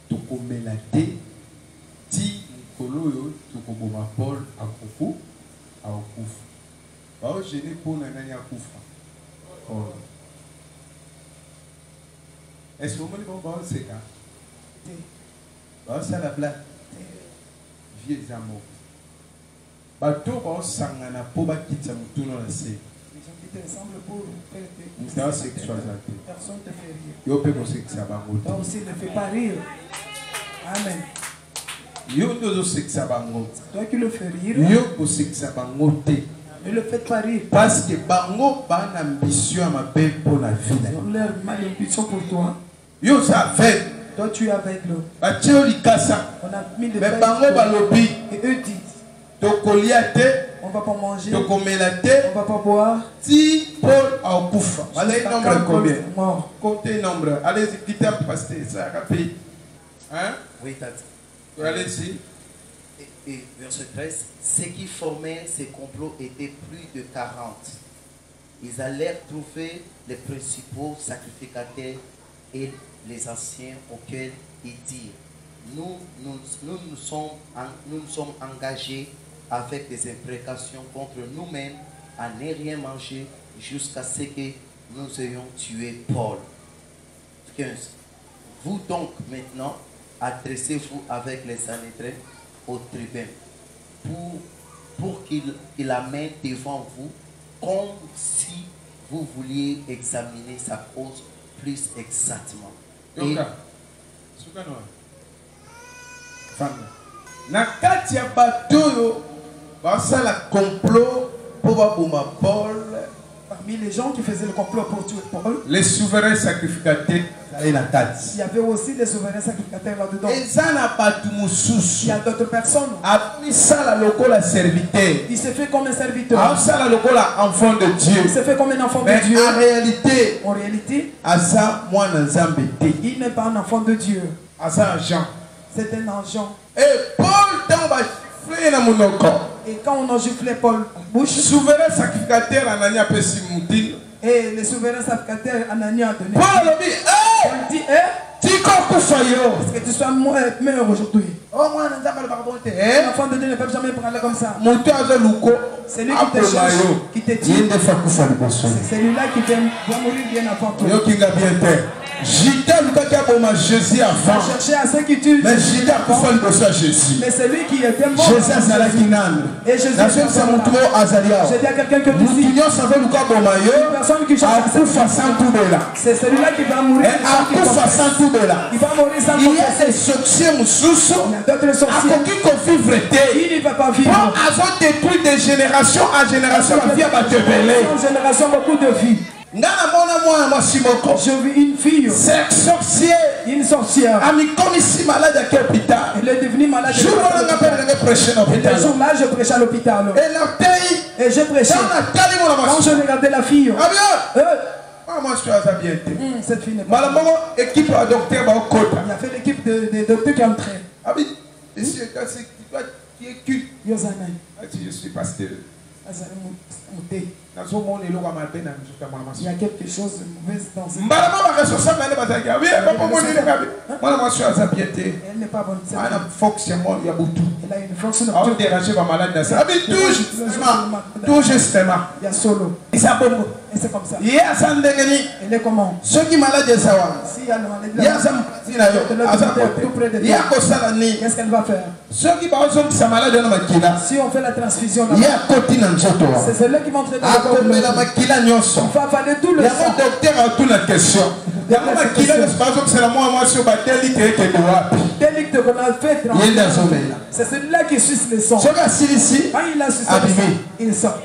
tokomelate ti mukolo tokoboma Paul akufu akufu bao gêné pour nani akufa. Est-ce que vous m'avez dit c'est ça? Ça la blague. Vieux amours. Bateau bao sangana po ba kitsa mutuno la se. Les gens qui te ressemblent pour faire des personne te fait rire. Yo peut penser que ça va monter. Toi aussi ne fais pas rire. Amen. Yo dozo c'est que ça va monter. Toi qui le fais rire. Yo pensez que ça va monter. Ne le faites pas rire. Parce que bango ba une ambition à ma paix pour la vie. Ils ont leur mal ambition pour toi. Yo ça fait. Toi tu es aveugle. Ba tio likasa. On a mis le mais bango ba lobi. Et eux disent. Tokoliate. On va pas manger. Tokomelate. On va pas boire. Si Paul a okufa. Allez nombre combien? Mort. Comptez nombre. Allez-y, quittez un pasteur. Ça a payé. Hein? Oui, tati. Allez-y. Et verset 13, ceux qui formaient ces complots étaient plus de 40. Ils allèrent trouver les principaux sacrificateurs et les anciens auxquels ils dirent, nous sommes engagés avec des imprécations contre nous-mêmes à ne rien manger jusqu'à ce que nous ayons tué Paul. 15. Vous donc maintenant adressez-vous avec les Sanhédrins au tribun pour qu'il amène devant vous comme si vous vouliez examiner sa cause plus exactement. Et nakati ya bato basala complot pour baboma Paul. Parmi les gens qui faisaient le complot pour tuer Paul, les souverains sacrificateurs, il y avait aussi les souverains sacrificateurs là-dedans. Il y a d'autres personnes. Il s'est fait comme un serviteur. Enfant de Dieu. Il s'est fait comme un enfant mais de Dieu. En réalité, il n'est pas un enfant de Dieu. C'est un agent. Et Paul et quand on a giflé Paul en bouche, souverain sacrificateur Anania Pessimoutil. Et les souverains sacrificateurs Anania a donné. Paul dit, est-ce que tu sois meilleur aujourd'hui? Un enfant de Dieu ne peut jamais parler comme ça. C'est lui qui te cherche, qui te tue. C'est celui-là qui vient mourir bien avant toi. Jésus avant. Chercher à ceux qui tuent. Mais Jésus a fait Jésus. Mais c'est lui qui était mort. Jésus a et Jésus a dit à quelqu'un que tu dis. Une personne qui cherche c'est celui-là qui va mourir. Il va mourir sans il y a des sorciers il y a d'autres sorciers. Il ne va pas vivre. Avant détruire de génération en génération, génération beaucoup de vies. Je vis une fille. C'est sorcier. Une sorcière. Elle est devenue malade. Et le jour-là, je prêchais à l'hôpital. Et je prêchais. Quand je regardais la fille. Cette fille n'est pas. Il y avait l'équipe de docteurs qui entraient. Je suis pasteur. Il y a quelque chose de mauvais dans cette elle n'est pas bonne. Elle a une fonction de tout justement. Il y a solo. Et c'est comme ça. Il y a ça ndengeni. Elle est comment? Ceux qui malades de savoir. Si il y a le maladie Il y a ça tout près de toi. il y a quoi ça l'année? Qu'est-ce qu'elle va faire? Ceux qui parlent de sa maladie dans la maquila. Si on fait la transfusion, Il y a côté dans le château. c'est ceux qui vont traiter Ah, comme la maquila nyonso. il faut avaler tout le Il y a sang. un docteur à toute la question. Il y a un maquila par exemple c'est la moi sur batteli qui est droit. Dès que qu'on a fait Il est dans son mail. c'est celui-là qui suce le sang. Ce gars ici. Quand il a sucé Abîmé. le sang, il sort.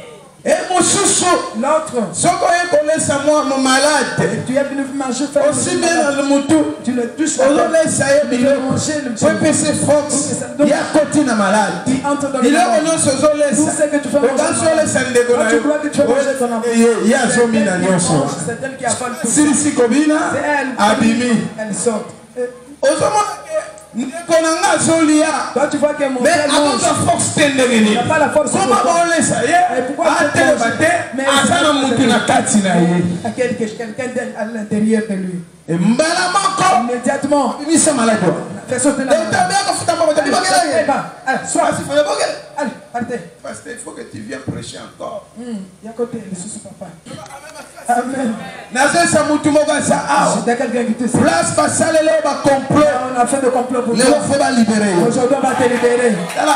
Et mon chouchou. L'autre, Ce qu'on connaît à moi mon malade. tu es venu manger, faire Aussi bien dans le moutou. tu le touches. Aujourd'hui ça y est Tu il veux manger le faut passer Fox. Il y a côté dans malade. Il entre dans le Il est au ce zolé. Tout ce que tu fais manger. Quand tu crois que tu vas manger ton enfant. il y a zombie dans nyonso. C'est elle qui avale tout. Si Kobina C'est elle. abimi. Elle sort. Toi tu vois que mon Mais frère avant mange. la force Il tendere. n'a pas la force. Comment on laisse ça? Et pourquoi tu te manges? Mais Asana mutu na kati na ye. à quelqu'un à l'intérieur de lui. Et mbala mako. Immédiatement. Il s'est malade. Fais sauter la main. Allez, sois. Allez, partez. Parce qu'il faut que tu viennes prêcher encore. Il y a côté, le sous papa. Amen. Naze sa mutu moga sa awa. C'était quelqu'un qui te sait. Place pasale le ba complot. On a fait de complot pour Le toi. faut ba libérer. Aujourd'hui, on va te libérer. Là,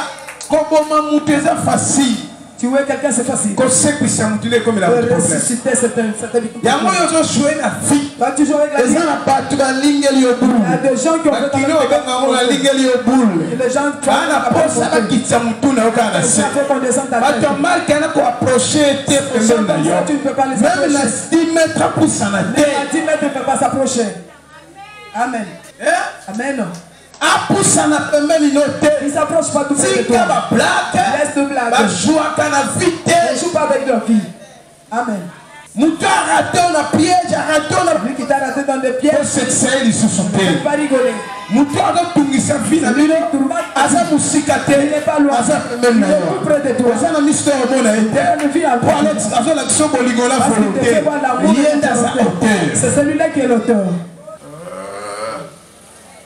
comment mutu eza facile. Tu vois quelqu'un, c'est facile. Qu'on sait que ça mutule comme la De problème. ressusciter cette victoire. Ya moyo zo jouer na vie. Va toujours avec la vie. Eza na batu ba lingeli yo bulu. Il y a des gens qui ont fait Kino ba la lingeli yo bulu. les gens qui Ana posa ba kitsa mutu na okana se. ça fait qu'on descende ta tête. Batu mal kana ko approcher te pembeni na yo. Tu ne peux pas les Même na approcher. 10 mètres pour ça na Mais te. à 10 mètres, tu ne peux pas s'approcher. Amen. Amen. Apusa na pembeni no te. Il ne s'approche pas tout près de Tika toi. ba blague. Laisse de blague. Ba joua kana Ne vite. joue pas avec leur vie. Amen. Mutu a raté on a piège, a raté on a Lui qui t'a raté dans des pour pièges, cette série de ne sous-souter. pas rigoler. Mutu a donc tungisa vie na bino. Aza musika te. Il n'est pas loin. Aza pembeni Il na est yo. tout près de toi. Aza na mister omona ete. Il vit en Pour aller azo la kiso bolingola Parce qu'il te fait voir l'amour de volonté. Yenda za ton auteur. auteur. C'est celui-là qui est l'auteur.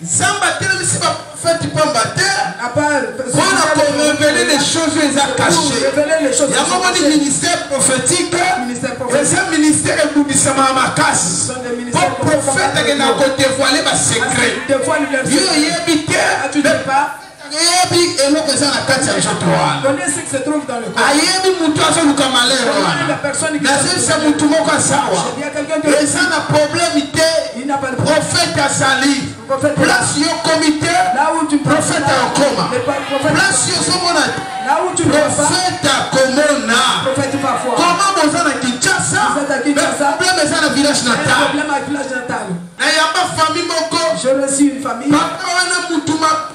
Zamba te bisi ba feti pamba te. À part Voilà pour révéler les choses les a cachées. révéler les choses. Il y a un moment du ministère prophétique. Ministère prophétique. Et ce ministère est boubissama à ma casse. Ce sont des ministères Pour prophète qui n'a pas dévoilé ma secret. Des fois, Yo l'université. yebite. Tu ne sais pas. Yebi eloko eza na kati ya nzoto wana. Connais ce qui se trouve dans le corps. Ayebi mutu azoluka malero La wana. personne qui Nazelisa mutu moko asawa. il y a quelqu'un qui Eza na problème te. il n'a pas de problème. Prophète azali. Prophète. Place yo comité. Là où tu Prophète akoma. prophète. Place yo somona. Là où tu ne vois pas. Prophète akomona. Prophète parfois. Comment boza na Kinshasa? Vous êtes à Kinshasa. Mais problème eza na village Un natal. problème avec village natal. Na yamba famille moko. Je reçus une famille. Papa wana mutu mabe.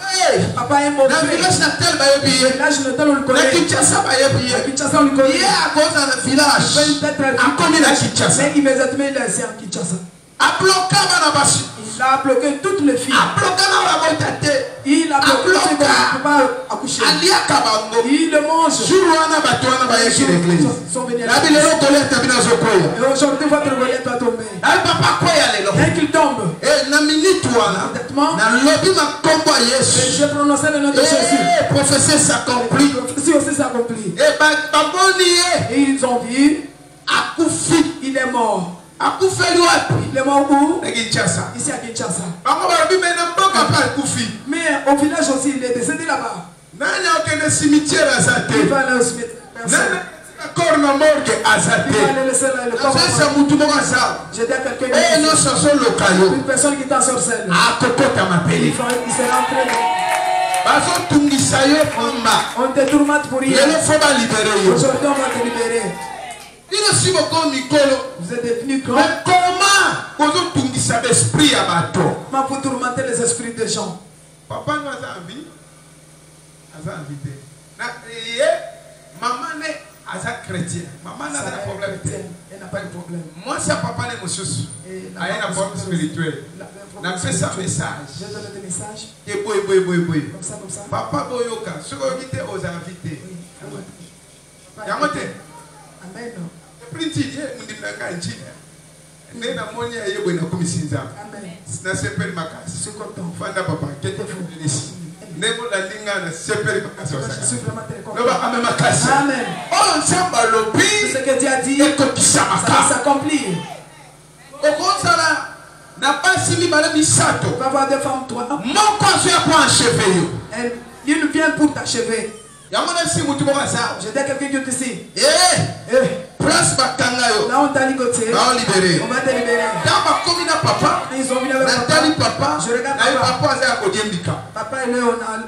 Papa est mon Na frère. village natal bayebi ye. Village natal, on le Na connaît. Kinshasa bayebi À ye. Kinshasa, on le connaît. Ye akoza na village. Peut-être Akomi na Kinshasa. mais immédiatement, il est assis en Kinshasa. Abloka bana basi. Il a bloqué toutes les filles. Abloka na babota te. Il a bloqué ceux qui ne peuvent pas accoucher. Aliaka bango. Il le mange. Jour wana bato wana bayeki l'église. Ils sont venus à Na bilelo koleta bina zokoya. Et aujourd'hui, votre relais doit tomber. Ay papa koya lelo. Dès qu'il tombe, Eh na minute wana. immédiatement, Na lobi makombo ya Yesu. j'ai prononcé le nom de Jésus. Eh prophétie s'accomplit. Prophétie aussi s'accomplit. Eh baboni ye. Et ils ont dit, Akufi. il est mort. Akufeli wapi? Il est mort où? Na Kinshasa. Ici à Kinshasa. Bango balobi mena mboka pa akufi. Mais au village aussi, il est décédé là-bas. Nani akende cimetière aza te? Il va aller au cimetière. Personne. Nani akor na morgue aza Il va te? aller laisser là le corps. Sasa mutu moko aza. J'ai dit à quelqu'un Eh qui nyonso azoloka yo. une personne qui est en sorcelle. Akokota mapele. Il s'est rentré. bazotungisa yo pamba. On te tourmente pour rien. Lelo fo balibere yo. Aujourd'hui, on va te libérer. Bino si boko mikolo. Vous êtes devenu grand. Mais comment ozotungisa l'esprit ya bato? Comment pour tourmenter les esprits des gens? Papa no aza envie. Aza invité. Na ye maman ne aza chrétien. Maman n'a pas de problème. Elle n'a pas de problème. Moi c'est papa ne mosusu. Aye na problème spirituel. Na fait ça message. Je donne des messages. Et boy. Comme ça. Papa boyoka. Ce qu'on dit aux invités. Yamote. Amen. Printi je ndimnanga njini. Nena monya yebo na kumisinza. Amen. Na sepel makasi. C'est content. Fanda papa, kete fu delisi. Je suis vraiment très content. Amen. C'est ce que Dieu a dit, ça va s'accomplir. On va avoir des femmes, toi. Il vient pour t'achever. Je dis à quelqu'un qui est ici. Là, on t'a ligoté. On va te libérer. Ils ont vu avec papa. Je regarde papa. Papa est là,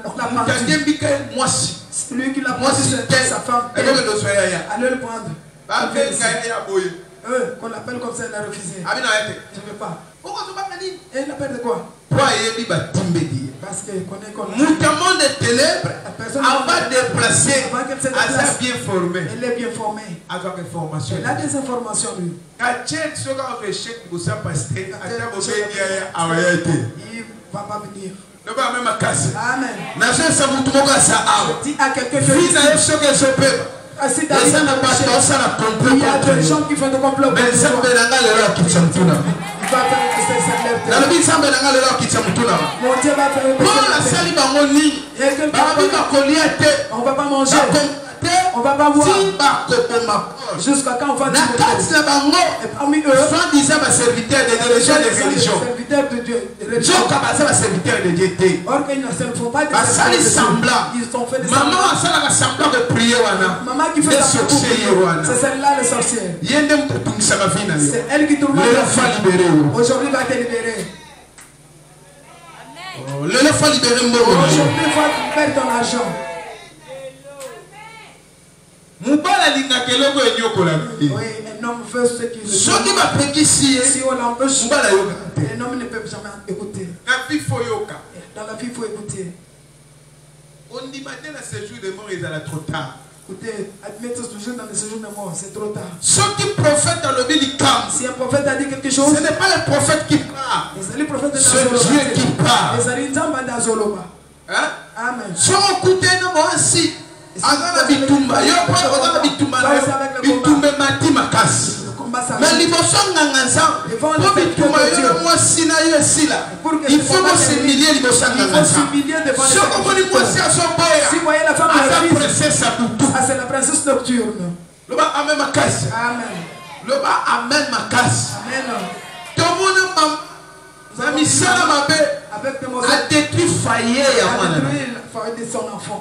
on a parti. C'est lui qui l'a pris, c'est sa femme. Allez le prendre. Qu'on l'appelle comme ça, il a refusé. Je ne veux pas. Et il appelle de quoi? Parce qu'il connaît qu'on monde des ténèbres, on va déplacer, bien formé. Elle est bien formée. Avec information. Elle a des informations, lui. Il va pas venir. Amen. Je dis à quelqu'un que il y a des gens qui font de complot. Mon Dieu va faire on va pas manger. On va pas boire. Jusqu'à quand on va dire. Et parmi eux, serviteurs de religion. Or qu'ils ne se font pas des ils ont fait des maman qui fait ça. C'est celle-là le sorcier. C'est elle qui tourne. Aujourd'hui va te libérer. Aujourd'hui il faut faire ton argent. Oui, un homme veut ce qu'il veut. Si on l'empêche, un homme ne peut jamais écouter. Dans la vie, il faut écouter. On dit maintenant le séjour de mort est trop tard. Écoutez, admettez toujours dans le séjour de mort, c'est trop tard. Si un prophète a dit quelque chose, ce n'est pas le prophète qui parle, c'est le prophète de c'est Dieu qui parle. Amen. Si on écoute un aussi, mais l'émotion il faut se humilier l'émotion. Si vous voyez la femme de c'est la princesse nocturne. Amen. Avec a détruit de son enfant.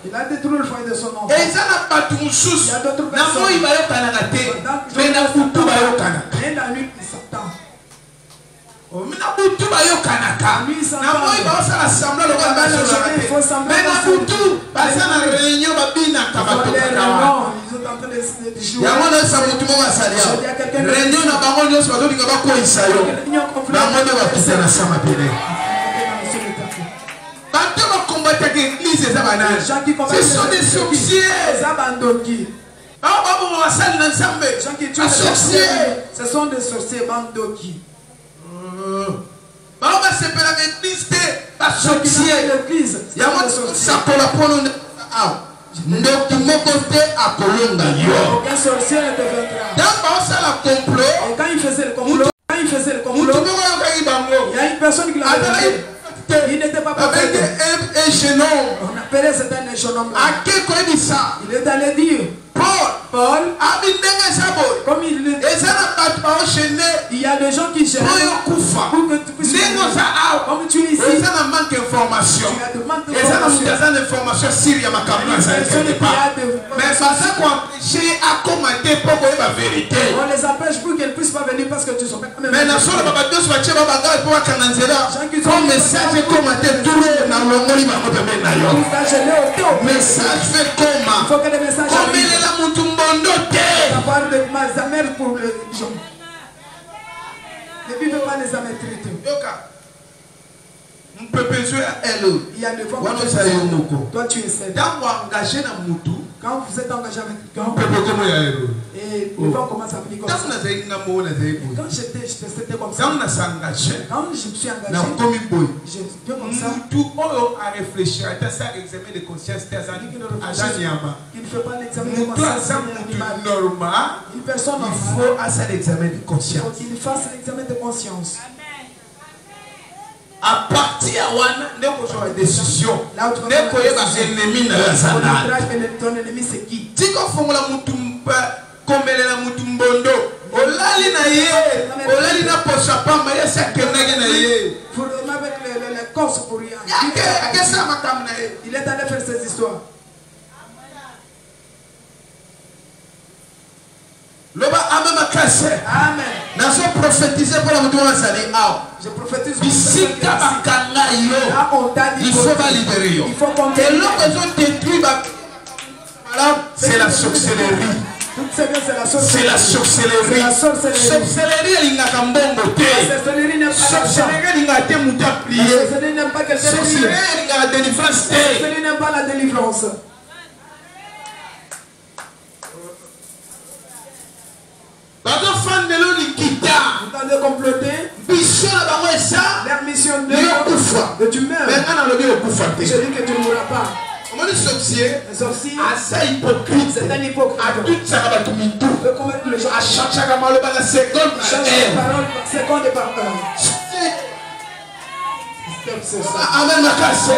Il a détruit le foyer de son enfant. Et ça n'a pas tout sous. Il y a d'autres personnes. Mais la nuit, il s'attend. Ce sont des sorciers. Ce sont des sorciers bandoki. Aucun sorcier ne te vaincra. Et quand il faisait le complot, il y a une personne qui l'a fait. Il n'était pas prophète. On appelait cet un jeune homme. Il est allé dire Paul, comme il y a des gens qui gênent pour que tu puisses comme tu es ici, tu as manque d'information. Mais ça empêché à commenter pour la vérité. On les empêche pour qu'elles ne puissent pas venir parce que tu sont mais la seule comme message commenté tout message fait comment? Il faut que les messages arrivent. Ça parle de ma mère pour les gens. Ne vivez pas les amétrites. Il y a des fois que toi tu es seul. Quand vous êtes engagé avec quelqu'un, et les gens commencent à venir comme ça. Quand j'étais comme ça, quand je me suis engagé, j'étais comme ça. Tout a réfléchi à ça, examen de conscience, il ne fait pas l'examen de conscience. Normal, une personne il faut à ça l'examen de conscience. Il faut qu'il fasse l'examen de conscience. à partir de la décision, ennemi ton ennemi c'est qui? olali na ye olali na posa pamba ya sakendage na ye avec les corses pour rien. Il est allé faire ces histoires. Loba amema kase. Amen. Naso prophétiser pour la mutu wasali aw. Je prophétise. Bisika bakanga yo. Il faut libérer yo. Il faut qu'on et l'occasion détruit c'est la sorcellerie. C'est la sorcellerie. Sorcellerie elle n'a qu'un bon côté. Sorcellerie elle n'a qu'un mouta plié. Sorcellerie n'aime pas qu'elle sorcellerie elle n'a qu'un délivrance. Sorcellerie n'aime pas la délivrance. Vous allez comploter. Leur mission de tu meurs. Je dis que tu ne mourras pas. Un sorcier, c'est un hypocrite. Il peut commettre le genre. Chaque parole par seconde et par heure. Amen, ma casse.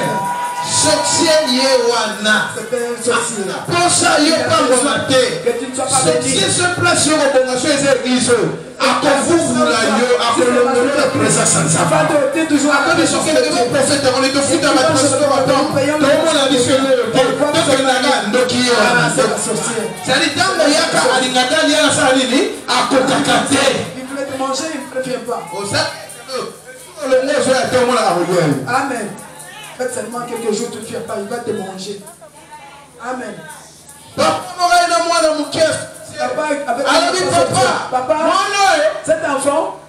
Sorcier yewana. C'est un sorcier. Pour ça, il n'y a pas de maté. Sorcier se place sur le bon marché des églises. Après vous, la présence sans ça. Après, ils sont quelques prophètes. On est de foot à ma présence. Tout le monde a dit sur le c'est-à-dire, quand il y a un ingata, il y a un salini, à Kokakate. Il voulait te manger, il ne préfère pas. Amen. Faites seulement quelques jours, tu ne fiers pas, il va te manger. Amen. Papa, cet enfant,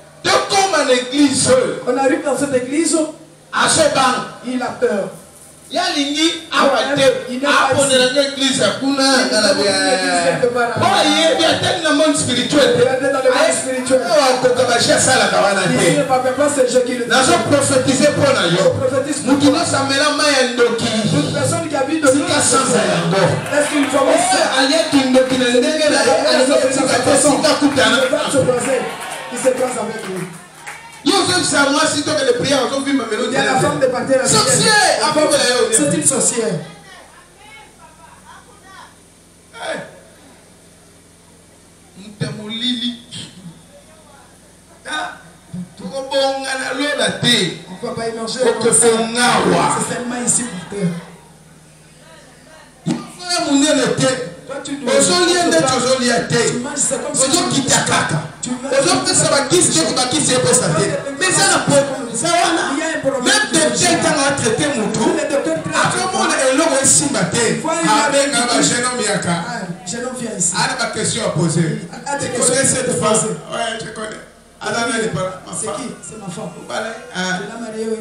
on arrive dans cette église, il a peur. Yalingi awate aponela l'église kuna il y a tellement monde spirituel kokabasha sala kawana te nazo prophétiser pour na yo mutu no samela maya ndoki toute personne qui habite dans sika sanza yango est-ce qu'il faut ayeki ndoki na ndenge na yo alizopesika te sika kutana il se passe avec lui. Il y a la femme de partir à la c'est une sorcière. On ne peut pas y manger. C'est seulement ici pour terre. Toi, tu dois question à poser. Cette femme? Ouais, je connais. C'est qui? C'est ma femme. Je l'ai mariée, oui.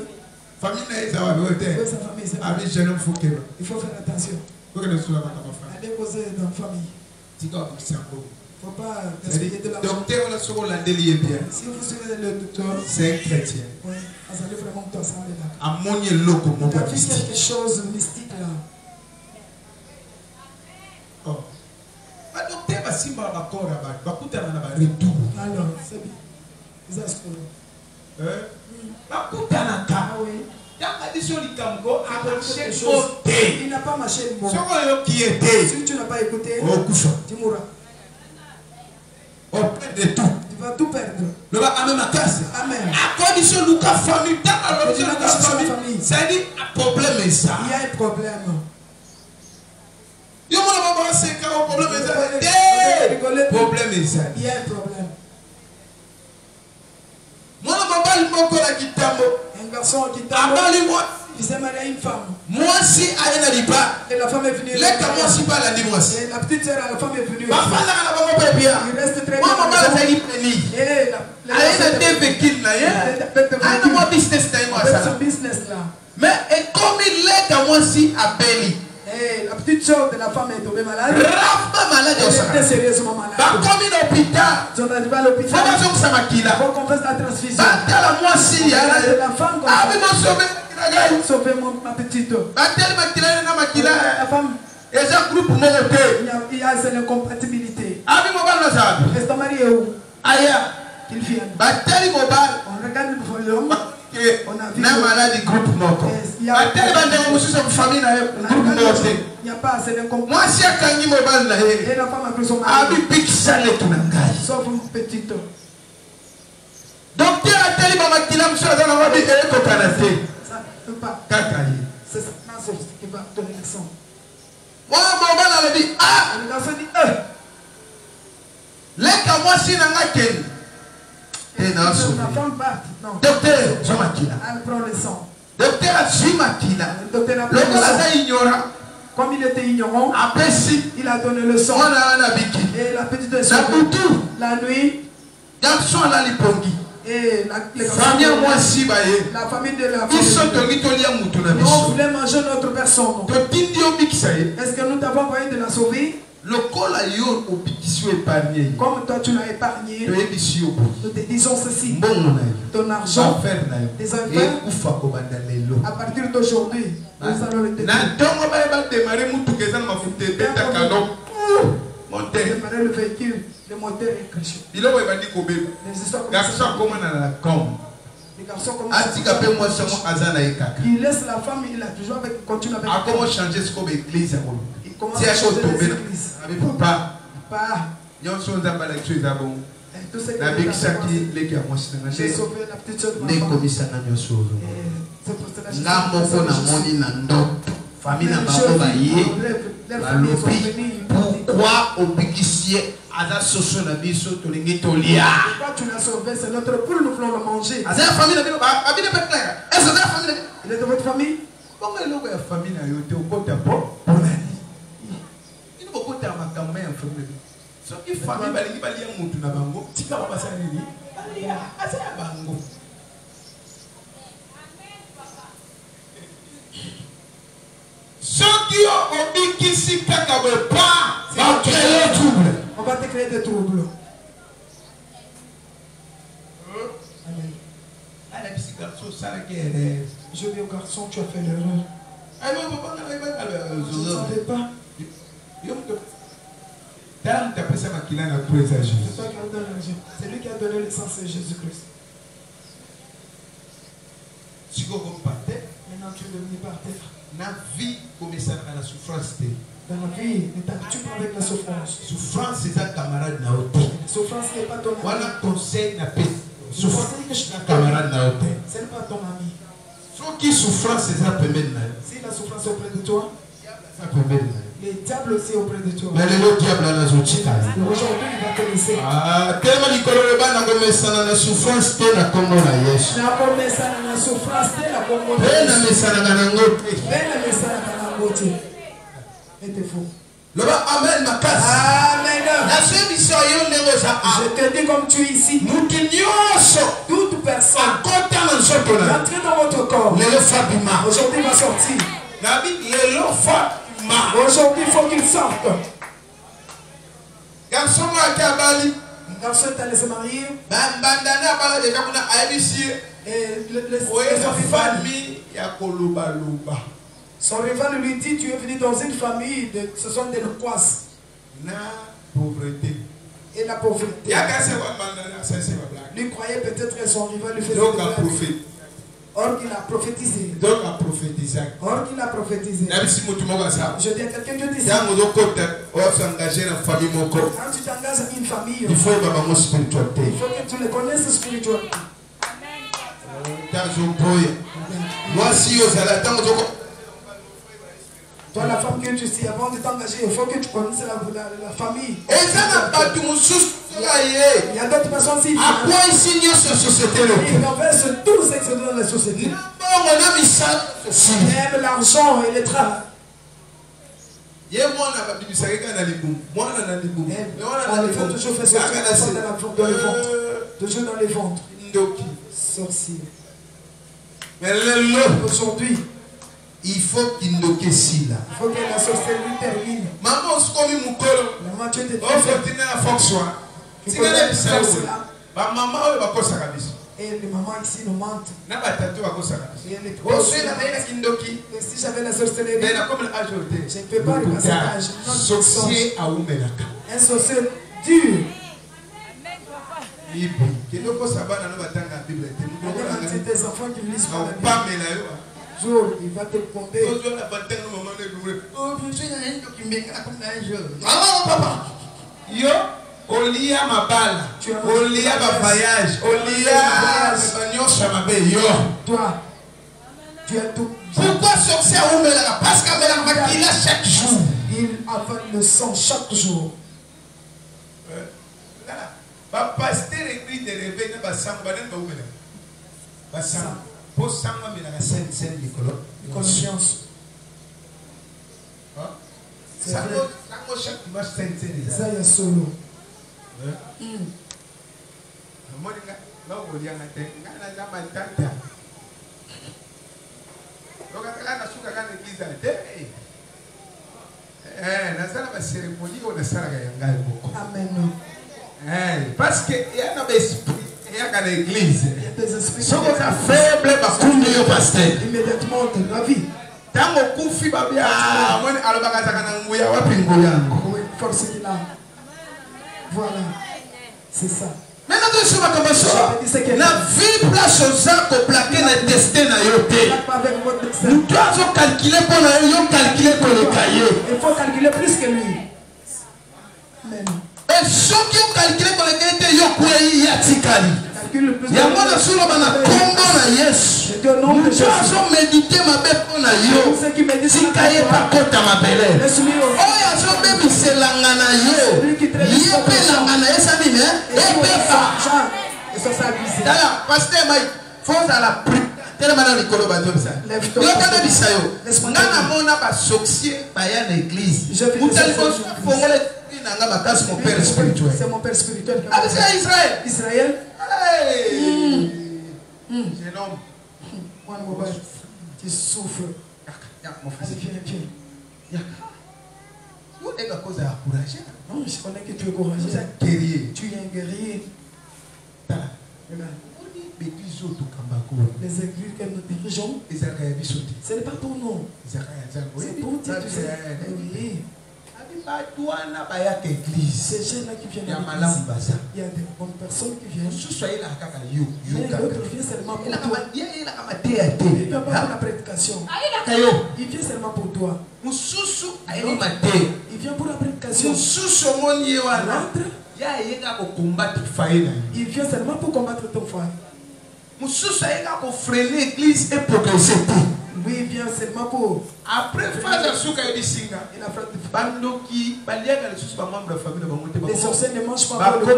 Famille sa famille. Il faut faire attention. Allez causer dans la famille. Il ne faut pas gaspiller de l'argent. Si vous suivez le docteur, c'est un chrétien. Oui, vous allez vraiment vous assembler là. Il y a quelque chose de mystique là. Oh. Alors, c'est bien. Ils assurent. Ah oui. Il n'a pas marché le mot. Si tu n'as pas écouté, tu mourras. De tout. Tu vas tout perdre. Amen. À condition de ta famille, c'est-à-dire un problème est ça. Il y a un problème. Il y a un problème est ça. Il y a un problème. Un garçon qui t'a il s'est marié à une femme. Moi si et la femme est venue. Et la petite sœur à la femme est venue. Il reste très bien. Business là. Mais comme il est à moi si à Belly. La petite soeur de la femme est tombée malade. Elle était sérieusement malade. Comme il est à l'hôpital. Ils sont arrivés à l'hôpital. Il faut qu'on fasse la transfusion. La femme sauver ma petite. La femme. Il y a cette incompatibilité. Est-ce que ton mari est où? Aya. Qu'il vienne. On regarde l'homme. vu na maladie groupe moko. Il n'y a pas assez d'incompréhension. Moi, si akangi mobile na Et la femme a pris son mari. abi pixale tunangai. Sauf une petite. Docteur ateli ba makila mshaza na wabi eko kanate. Ça ne peut pas. Kakayi. C'est ça qui va donner le sang. Moi mobile na bi ah. Le garçon dit Leka moi si na ngakeni. Et non, la femme part. Non. Docteur, je m'attila. Elle prend le sang. Docteur, je m'attila. Le docteur a pris Le le sang. gars ignorant. Comme il était ignorant, Après si, il a donné le sang. on a un habitude. Et la petite est La sauvée. boutou. La nuit, Garçon la lipongi. et les Famille moi si baye. la famille de la Ils sont famille. de l'Itolia Moutuna Nous, on voulait manger notre personne. De Tindio Mixaye. Est-ce que nous t'avons envoyé de la sauver? Le col a eu au pétition épargné. Comme toi tu l'as épargné, Le émission. nous te disons ceci. Bon, on a eu. Ton argent, Affaire na yo. tes Et affaires, ufa kobandalelo. à partir d'aujourd'hui, nous allons le Na détruire. ntongo ba démarrer mutu keza na mafuta beta kalo. Monter. Préparer le véhicule, le moteur est caché. Biloko ebandi kobeba. Les histoires comme Garçon ça. comment na la com. Les garçons commencent à Atika pe moi samo azana ekaka. il laisse la femme, il a toujours avec, il continue avec. A comment changer ce comme église à Rome. Il commence Si à a chose changer les tombé. églises. Avec papa. Pas. Nyonso nzamba la chose à bon. Tout ce qui Na est bikisaki leki ya mwasi na j'ai ngande. sauvé la petite soeur de ma Ne femme. komisa na nyonso. Et c'est pour cela que je Nga moko na moni na ndoto. Famille na bango baye. Balobi. Pourquoi obikisie aza soso na biso tolingi tolia. Pourquoi tu l'as sauvé? C'est notre poule, nous voulons le manger. Aza famille na bino ba abine petla. Est-ce que famille na bino? Il est de votre famille? Bongo eloko ya famille na yo te okota po. Bonani. Ino bokota makambo ya famille. Soki famille balingi balia mutu na bango, tika ba basala nini? Balia aza ya bango. Soki obikisi kaka pas, va créer le trouble. On va te créer des troubles. Amen. Ala bisi garçon sala kere. Je dis au garçon, tu as fait l'erreur. Ay mo papa na ay Je ne savais pas. Tant t'as passé ma kilana pour les âges. C'est toi qui as donné l'argent. C'est lui qui a donné le sang, c'est Jésus-Christ. Si vous comptez, Maintenant tu es devenu par terre. na vie comme ça dans la souffrance. Dans la vie, ne t'habitue pas avec la souffrance. Souffrance c'est un camarade na hôtel. Souffrance n'est pas ton ami. Voilà conseil na paix. Souffrance, Souffrance na camarade na hôtel. ce n'est pas ton ami. Ceux qui souffrance c'est ça permet na. Si la souffrance est auprès de toi, Ça permet na. les diables aussi auprès de toi. Mais le diable na zochika. Aujourd'hui, il va te laisser. Ah, tellement likolo bana komesana na souffrance te na kombo na Yesu. Na komesa na souffrance te la kombo na Pe na Yesu. mesana na ngote. Bena mesala kana ngoti. Était faux. Loba amen makasi. Amen. La sebiso yo ndenge za Je te dis comme tu es ici. mutu nyonso Toute personne akota na nzoto na rentrée dans votre corps. lelo fabima. Aujourd'hui, il va sortir. Na bi lelo fabima. Aujourd'hui, il faut qu'il sorte. Garçon ma kabali. Un garçon t'a laissé marier. Bandana bala de kakuna abisi. Et Oye son rival, famille ya koloba loba. son rival lui dit, tu es venu dans une famille, ce sont des loquaces. Na pauvreté. Et la pauvreté. Ya kase wa bandana sese wa blague. Lui croyait peut-être que son rival lui faisait Donc des a blagues. prophète. Or qu'il a prophétisé. Donc a prophétisé. Or qu'il a prophétisé. Na bisi mutu moko sa. Je dis à quelqu'un de dire Ya mozo kota o s'engager na famille moko. quand tu t'engages à une famille, Il faut baba mo spiritualité. il faut que tu les connaisses spirituellement. Tazo boy. Moi si yo sala tango zoko. Toi, la femme que tu sais, avant de t'engager, il faut que tu connaisses la famille. Eza na batu mususu la ye. Il y a d'autres personnes ici. A quoi ici nyo sur société le Ils renversent tout ce qui se donne dans la société. Bongo na misala. Si. Ils aiment l'argent et le travail. Ye mwana babibisaka kaka na libumu. Mwana na libumu. Mais wana On na le fait libumu. toujours faire sortir Kaka la na femme dans le ventre. Toujours dans les ventres. Ndoki. Sorcier. Mais lelo. Aujourd'hui, Il faut qu'il ndoke sila. il faut que la sorcellerie termine. Maman oskomi mukolo. Maman, tu es des Ofotina na foxwa. Tingana bisawo. Ba mama oyo bakosaka biso. Et les mamans ici nous mentent. Na batatu bakosaka biso. Et les Oswena na ina kindoki. Et si j'avais la sorcellerie, Mais na comme l'âge au thé. je ne peux pas repasser l'âge. Non, Sorcier a umelaka. un sorcier dur. Ibi. Kinoko sabana no batanga Bible te. On a dit des enfants enfant qui ne lise pas la Bible, jour, il va te pomper. Oh, papa. Yo, Olia Mabala, Olia Voyage, Olia yo. Toi, tu as tout. Pourquoi sorcier à Oumela? Parce qu'il a chaque jour. Il avale le sang chaque jour. Pasteur écrit des réveils dans Bassam, Bassam, pour Samba, mais la scène, les conscience. C'est ça, chaque dimanche, c'est ça, il y a solo. Amen. Parce qu'il y a un esprit, il y a une église. Si vous êtes faible, immédiatement de la vie. Force qu'il a. Voilà. C'est ça. Maintenant, la vie place aux arcs au plaqué dans le destin. Nous devons calculer pour le cahier. Il faut calculer plus que lui. Amen. Et ceux qui ont calculé pour le cahier, ils ont créé Yatikali. Il y a moins de solo dans la combo na yes. Nous devons méditer ma belle pour na yo. Si cahier pas contre ma belle. Oh, il y a un bébé c'est l'angana yo. Yépe l'angana ça dit mais. Yépe fa. D'ailleurs, pasteur Mike, faut à la prière. Tellement dans l'école bateau ça. Yo kana bisayo. Ngana mona ba sorcier ba ya l'église. Vous allez faut mon père spirituel. C'est mon père spirituel. Ah, c'est Israël. Israël. Hey. Jeune homme. Tu souffres. Mon frère. Viens. Vous êtes à cause de la courage. Non, je connais que tu es courageux. Vous êtes guerrier. Tu es un guerrier. Regarde. Les églises que nous dirigeons, ce n'est pas ton nom. C'est pour dire que oui. Ces gens-là qui viennent à l'église, il y a des bonnes personnes qui viennent. Mais l'autre vient seulement pour toi. Il ne vient pas pour la prédication. Il vient seulement pour toi. Il vient pour la prédication. L'autre, il vient seulement pour combattre ton foyer. Oui, il vient seulement pour. Après, les sorciers ne mangent pas pour le.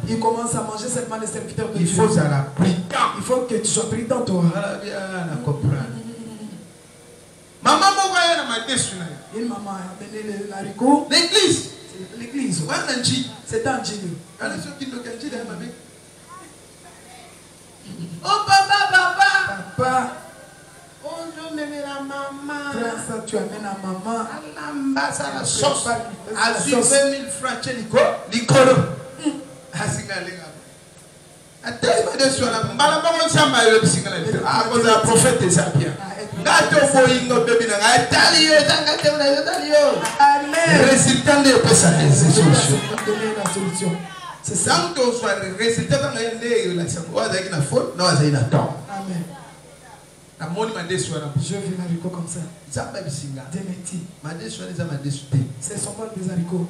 Ils commencent à manger seulement les serviteurs de Dieu. Il faut que tu sois prudent, toi. Une maman a amené l'haricot. L'église. L'église. C'est un Dieu. Oh papa. Papa. Oh je mets la maman. Ça tu amènes la maman. L'ambassade la sauce. À 20 000 francs chez Nicolo. C'est ça que soit le résultat dans la faute, non, c'est une attente. Amen. Je vis l'haricot comme ça. Des métiers. Ce ne sont pas des haricots.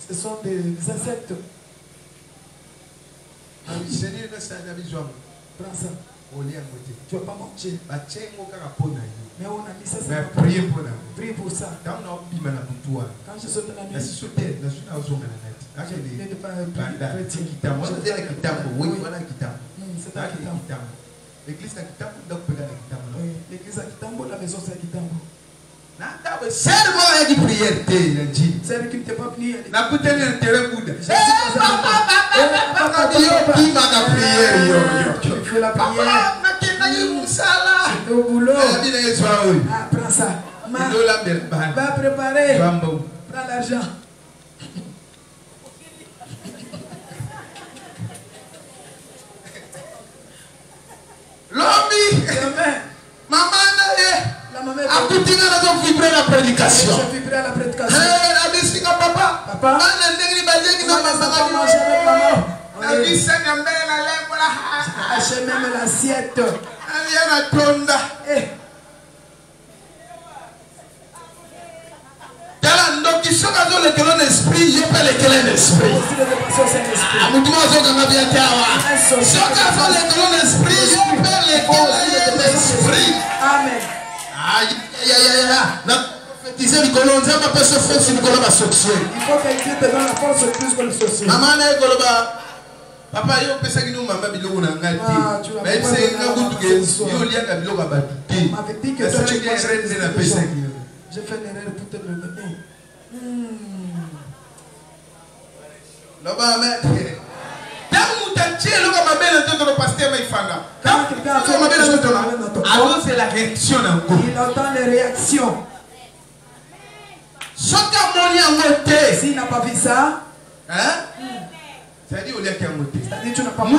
Ce sont des insectes. Prends ça. Tu ne vas pas manger. Mais on a mis ça. Prie pour ça. Quand je saute dans la nuit, je ne pas l'église à Kitambo, la maison c'est à Kitambo. C'est moi qui prière. C'est qui ne t'est pas venu. La bouteille de terrain bouddha. Tu fais la prière. C'est au boulot. Ah, prends ça. Va préparer. Prends l'argent. L'homme, maman, la maman a continué à vibrer la prédication. Je vibrais la prédication. Papa, papa, on n'a pas mangé avec maman. On a Achète même l'assiette. Donc, ils sont dans le cœur d'esprit, je peux les cœurs d'esprit. Amen. Il faut que Dieu te donne la force plus que le sorcier. Papa, yo pesa kinu mama biloko na ngati. Même si nga kutuke yo liaka biloko abatuke. M'avait dit que toi tu manges na pesa. Je fais l'erreur pour te le donner. Loba mais c'est la réaction. Il entend les réactions. S'il n'a pas vu ça, c'est-à-dire tu n'as pas vu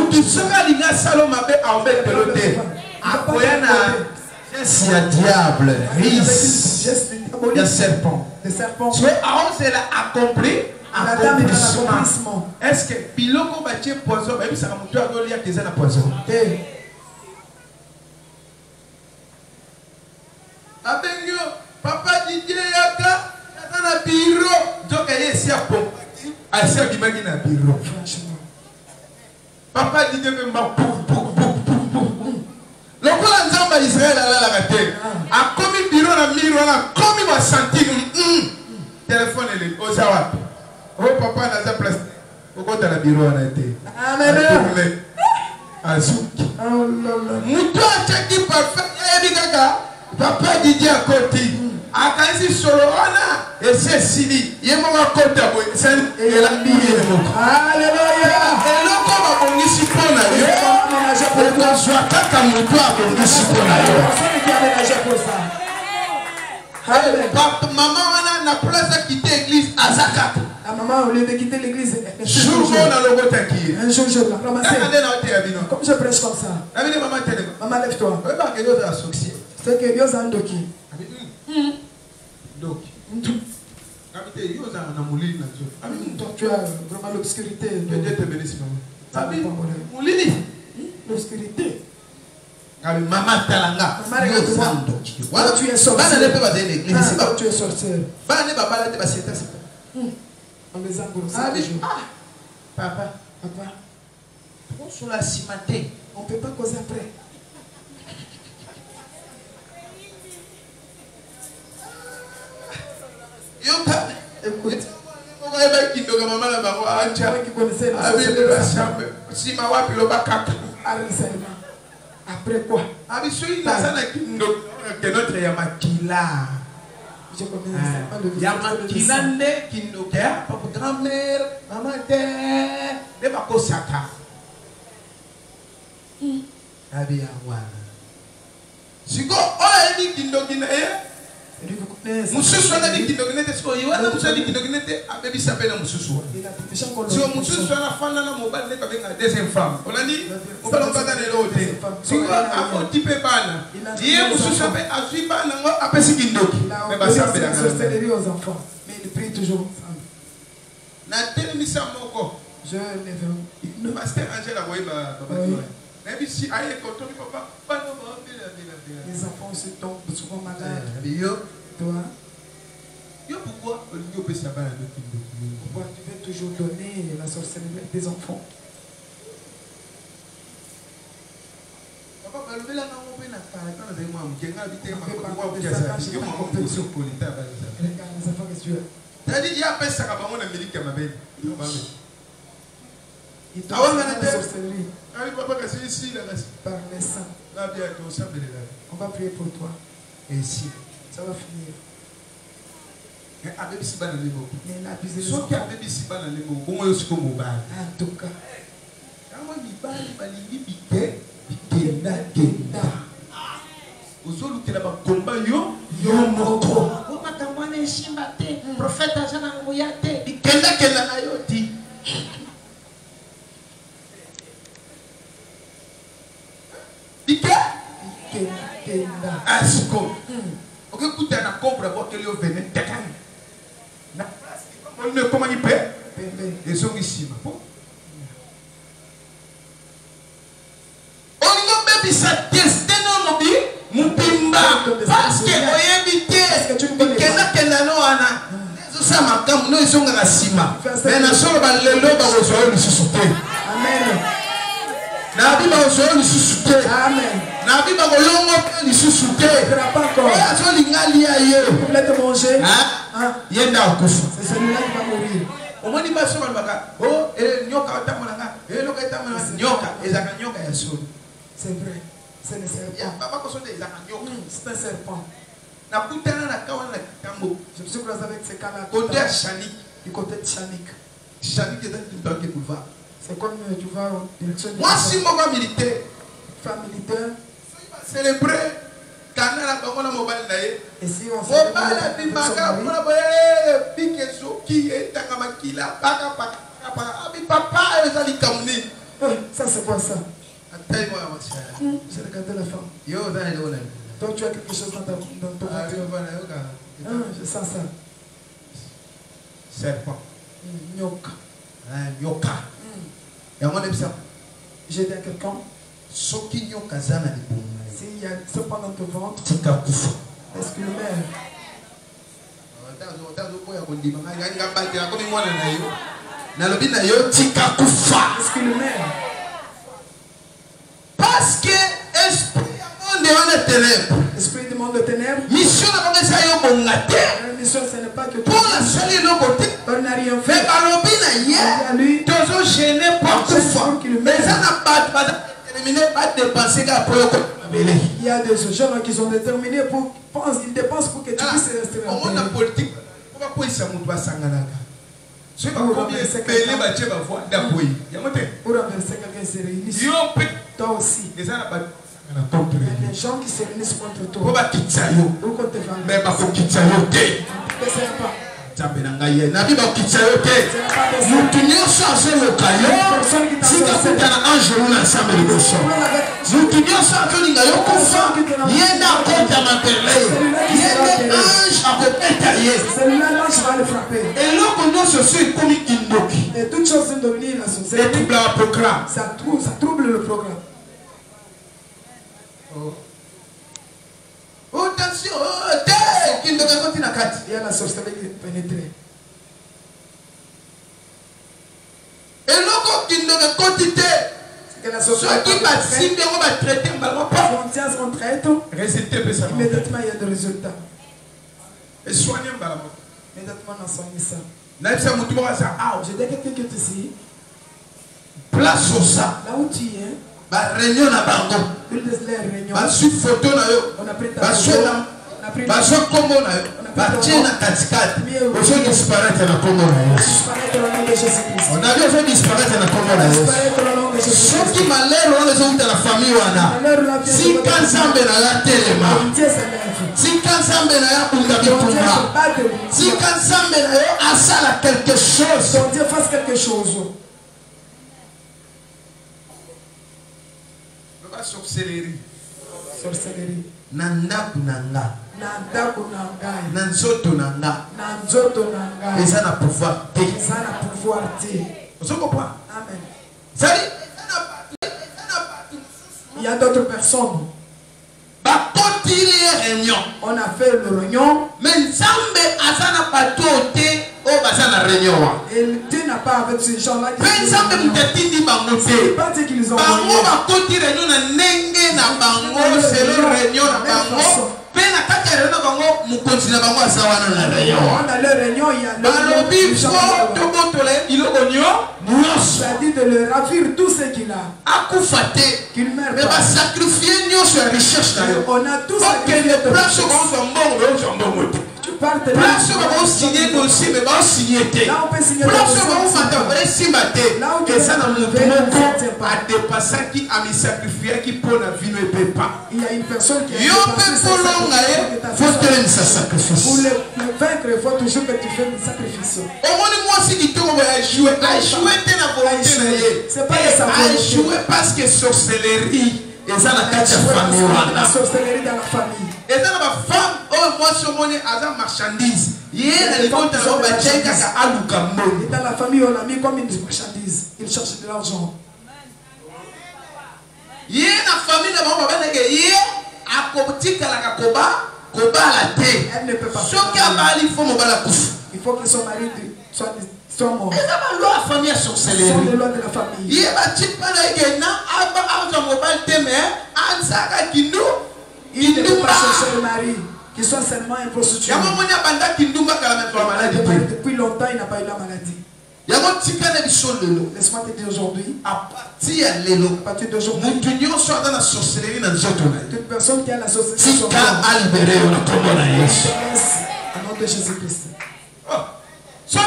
il y a diable, risque, il y a serpent. C'est accompli. Est-ce que biloko batie poison même ça mutu agolia keza na poison abengyo papa Didier yaka na bureau donc yesi apo asia kimaki na bureau papa Didier me mba lokola nzamba Israël ala la kate akomi bureau na miro na komi ba santine téléphone ele ozawa. Oh papa n'a pas place. Pourquoi tu as la bureau en été? Amen. Azuki. Moutou a checké parfait. Papa Didier à côté. A quand il solo on et c'est Sili. Il est mon côté à moi. C'est la bière. Alléluia. Et là comme on dit si pour la yo. On soit pas comme Moutou a dit si pour la yo. Papa maman on a place à quitter l'église à Zakat. La maman, au lieu de quitter l'église, un jour je la ramasse. Comme je prêche comme ça. Maman, lève-toi. C'est que Dieu a un doki. Tu as vraiment l'obscurité. L'obscurité. Maman Talanga. Tu es sorcier. Tu es sorcier. On les a papa, on sur la cimenté. On ne peut pas causer après. Écoute. Après quoi? Je commence Yamakilande Kindoka, papa grand-mère, maman terre, de Bakosaka. Abia wana. Siko, oh, elle dit Kindogina, Mususu ana Kindogina, so you want to say Kindogina, a baby sapena Mususu. So Mususu ana fana na mobile ne kabenga deuxième femme. On a dit, on va l'entendre les autres. Si on a un petit peu bana, hier Mususu a suivi bana, a pesi Kindoki. Mais bah ça fait la aux enfants. Mais il prie toujours ensemble. Na télémisa moko. Je l'ai vu. Pasteur Angela Weba, papa. Même si aïe quand on papa, pas non. Les enfants se tombent souvent malades. Toi. Pourquoi tu veux toujours donner la sorcellerie des enfants? Papa, tu par les saints. On va prier pour toi. Et si ça va finir. Mais en tout cas, sa destin non mobi mupimba parce que oyebite kena no ana ça makam no isonga na sima mais na solo ba lelo ba ozo ni susute amen na bi ba ozo ni susute amen na bi ba kolongo ni susute ya so lingali ayo complètement manger yenda okufa c'est celui-là qui va mourir omoni ba so balaka oh nyoka tamolanga loka tamolanga nyoka ezaka nyoka ya so c'est vrai c'est le serpent papa ko so de ezaka nyoka c'est un serpent. Je me suis croisé avec ces canards. Côté Chanik, du côté de Chanik. Chanik est dans le boulevard. C'est comme tu vas en direction de. Moi, si mon militaire. Femme militaire. Célébrer. Canard à la mobile d'ailleurs. Et si on fait. Ça c'est quoi ça? J'ai regardé la femme. Yo, toi, tu as quelque chose dans ton ventre. Je sens ça. Serpent. Nyoka. Nyoka. Et on aime ça. J'ai dit à quelqu'un. S'il y a serpent dans ton ventre. Est-ce que le maire. Est-ce que le maire. Parce que esprit du monde de ténèbres. Mission mission, ce n'est pas que pour la salir le côté. On n'a rien fait. Mais lui, toujours gêné partout. Mais ça n'a pas déterminé pas dépenser qu'après. Il y a des gens qui sont déterminés pour ils dépensent pour que tu puisses rester en paix. On a politique. Pourquoi ça nous doit s'engager? Je vais renverser quelqu'un. Pour renverser quelqu'un, c'est réuni. Toi aussi. Il y a des gens qui se réunissent contre toi. Ou contre tes femmes. Mais pas et toute chose de devenir la société. Ça trouble le programme. Oh, attention, il y a la sorcellerie qui est pénétrée. Et l'autre qui ne quantité. C'est que la sorcellerie qui va traiter, on traite. Immédiatement, il y a des résultats. Et soigner, immédiatement, on soigne ça. Je dis à quelqu'un qui est ici. Place au ça. Là où tu es. Réunion à Bango. Basu photo na yo. Basu kombo na yo. Batie na katikati. Ozo disparaître na kombo na Yesu. On a vu disparaître na kombo na Yesu. Soki malheur on les ont dans la famille wana. Si kanzambe na la telema. Si kanzambe na ya bunda bitumba. Si kanzambe na yo asala quelque chose. Ton Dieu fasse quelque chose. Sorcellerie. Sorcellerie. Nandaku nanga. Nandaku nanga. Nanzoto nanga. Nanzoto nanga. Et ça n'a pouvoir. Ça n'a pouvoir. Vous comprenez? Amen. Ça dit, il y a d'autres personnes. On a fait le réunion. Mais Nzambe azana patote o bazana réunion. Et Dieu n'a pas avec ces gens-là. Mais Nzambe mutindi bango te. Pas dire qu'ils ont bango ba koti réunion na nenge na bango c'est le réunion na bango. Pena kaka réunion bango mu continue bango asawana na réunion. Dans la réunion il y a le balobi fo to botole iloko nyo. Ça dit de le ravir tout ce qu'il a. Akufate qu'il meurt. Mais va sacrifier nyo sur la recherche na yo. On a tous sacrifié de place au bon. Tu parles de là on signer dossier mais on signer té. Là on peut signer dossier. On va vrai simbaté. Là où ça dans le monde a dépassé qui a mis sacrifier qui pour la vie ne peut pas. Il y a une personne qui a dépassé sa sacrifice. Faut tenir sa sacrifice. Pour le vaincre, il faut toujours que tu fais un sacrifice. Au moins moi si tu vas jouer, t'es la volonté. C'est pas ça. Jouer parce que sorcellerie. Et ça la famille. La sorcellerie dans la famille. Et ça la femme, oh moi sur mon agent marchandise. Et dans la famille on l'a mis comme une marchandise. Il cherche de l'argent. Yé na famille na bango bana ke yé akotika la kakoba koba la te. Elle ne peut pas. Soki abali faut mo bala kufu. Il faut que son mari soit mort. Et ça va loi famille à sorcellerie. Sont les lois de la famille. Yé ba tipa na ke na aba auto mobile te mais ansaka kindu. Il ne peut pas chercher le mari qui soit seulement un prostitué. Yamo monya banda kindumba kala même pas maladie. Depuis longtemps il n'a pas eu la maladie. Laisse-moi te dire aujourd'hui, à partir d'aujourd'hui, toute personne qui a la sorcellerie, au nom de Jésus-Christ. Il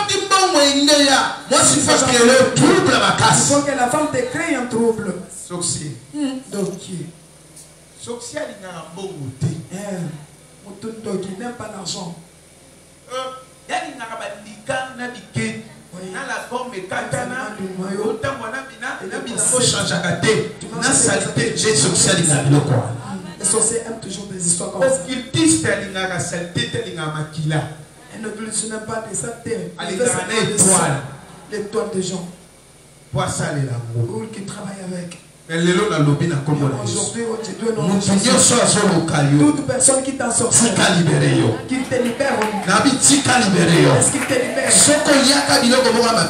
faut que la femme te crée un trouble. Qui n'aime pas l'argent. Na la gomme katana autant wana bina na bina faut changer kate na saleté j'ai social na biloko les sorciers aiment toujours des histoires comme ça occultiste alinga ka saleté telinga makila elle ne glisse même pas des saletés les toiles de gens pour ça les ou qui travaillent avec. Mais lelo na lobi na kombo na toute personne qui t'en sort libéré yo qui te libère na bi tika libéré yo est-ce qu'il te libère soko yaka biloko bonga ma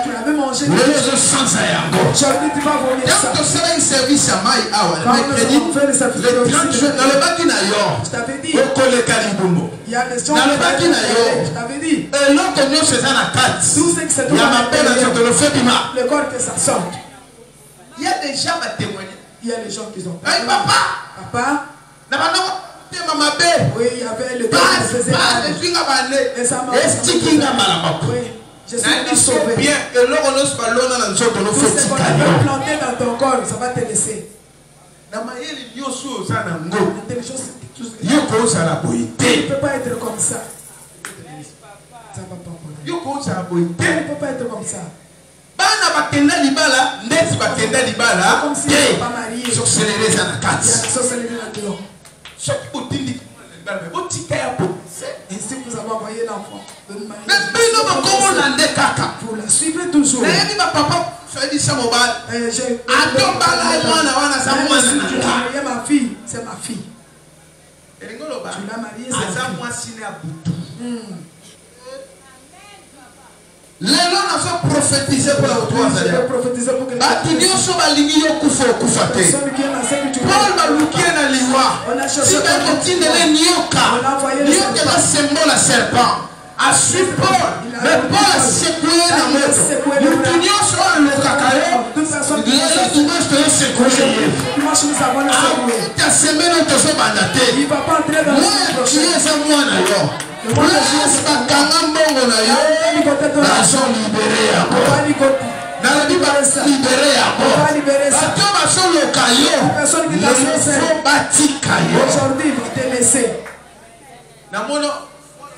tu l'avais mangé le sans yango aujourd'hui tu vas vomir ça donc tu seras un service à mai awa mercredi le 30 juin dans le baki na yo je t'avais dit okole kalibumbo il y a des gens dans le baki na yo je t'avais dit et l'autre nous c'est ça na 4 tout ce que c'est il y a ma peine de le fait bima le corps que ça sorte. Il y a des gens qui témoignent. Il y a des gens qui ont témoigné. Papa. Oui, il y avait le gars qui faisait mal. Et ça m'a oui, je suis sauvé. Bien. Et là, on se parle dans le tout ce qu'on avait planté dans ton corps, ça va te laisser. Tu ne peux pas être comme ça. Ça va pas. Tu ne peux pas être comme ça. Bana bakenda libala ndesi bakenda libala sorcellerie za na kati soki botindi botika ya police ainsi vous avez envoyé l'enfant bino bakomona nde kaka vous la suivez toujours nayebi bapapa fedisa mobile atombala mwana wana za mwana ma fille c'est ma fille elingo loba tu l'as mariée aza mwasi ne abutu lelo nazo prophétiser pour la retour batinyoso balingi yo kufa okufa te Paul balukie na liwa si bakotindele nioka nioka eza symbole ya serpent asui Paul mais Paul asekue na moto mutu nyonso oyo elokaka yo lelo dimanche toyosekue ye ta semaine oyo tozobanda te moya eza mwana yo place bakanga mbongo na yo bazo libere yango nalobi balibere yango bato bazoloka yo lefo batika yo namona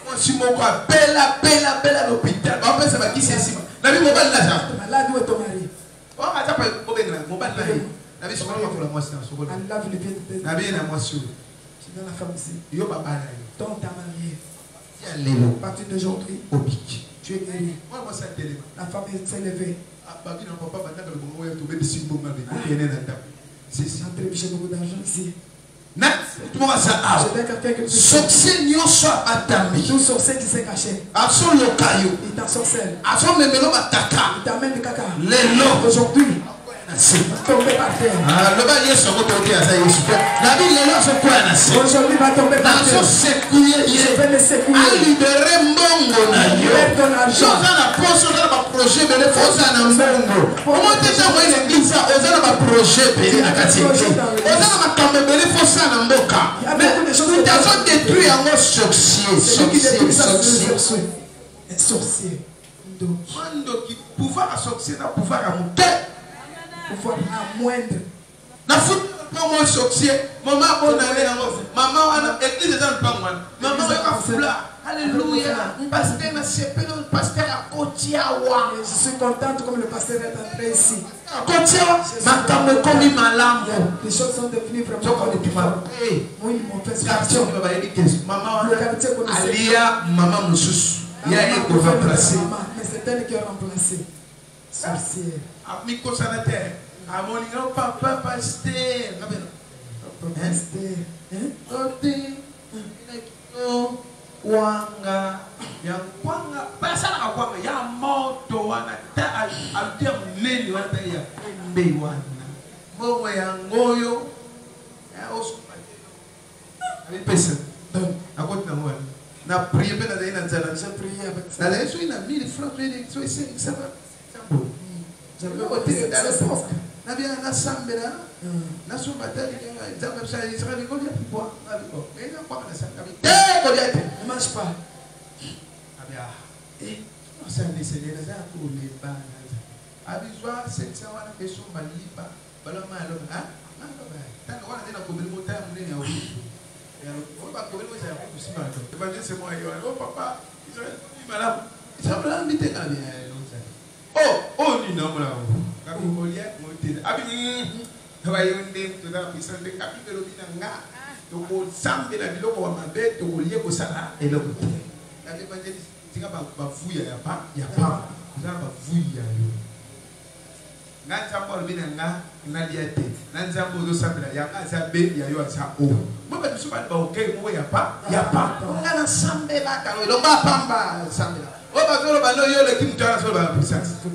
mwasi moko apela l'hôpital bapesa bakisi esima nabi mobali naza aza pa obengela mobali na ye nabi sokola makola mwasi na sokola nabi na mwasi oyo yo babana yo à partir d'aujourd'hui, tu es guéri. La femme s'est levée. J'ai beaucoup d'argent ici. Tout sorcier qui s'est caché. Il t'ensorcelle. Il t'amène du caca. Aujourd'hui, tomber par terre. Aujourd'hui va tomber par terre. Je vais le secouer. Libérer mbongo na yo. Ton argent. Ozana poso ozana ba projet bele ozana mbongo. Omote ta mo ile kinsa ozana ba projet bele akati. Ozana makambe bele fosana mboka. Mais tu as détruit un sorcier. Un sorcier. Mando qui pouvoir à sorcier na pouvoir à monter. Pouvoir à moindre. Na foot pour moi sorcier. Maman bonne année na maman wana église dans le pangwan. Maman ka fula. Alléluia. Pasteur na sepelo pasteur à Kotiawa. Je suis contente comme le pasteur est entré ici. Kotiawa makambo komi malambo. Les choses sont devenues vraiment comme des femmes. Oui, mon frère. Quartier baba yedi kesu. Maman wana alia maman mususu. Ya eko remplacer. Mais c'est elle qui a remplacé. Sorcière. Miko sanitaire. Amoninga papa pasteur. Pasteur. Côté. No wanga. Ya kwanga. Pasa na kwanga ya moto wana ta altia mneni wana ya mbe wana. Bongo ya ngoyo. Ya osu. Avec personne. À côté de moi. Na prié ben na ina nzala na prié avec ça. Na leso ina 1000 francs prié so ise ça va. Ça bon. J'avais côté dans le porte. Na bien na sambela. Na so batali nga nzamba ça Israël ko dia pour avec ko. Mais na kwa na sambela. Ko dia ne marche pas. Abia. Ça ne c'est les za pour les bana. Abizwa 700 wana peso malipa. Bala malo ah. Na ba. Tant on a dit na ko mili mota mnene ya ulipo. On va trouver moi j'ai un peu si mal. C'est moi oh papa, il est malade. Il s'en va inviter quand bien. Oh ni non là. Quand on lit moi t'es abi va y onde tout dans puissance de capitelo binanga. Donc on sambe la biloko wa mabe to lié ko sala et le côté. La l'évangéliste tika ba fouille ya pas za ba fouille ya yo. Nzambo binanga na liate. Nzambo do sambe ya za be ya yo za o. Moi je suis pas OK moi y a pas on a sambe la ka lo ba pamba sambe la o ba zo ba no yo le kim tara so ba puissance to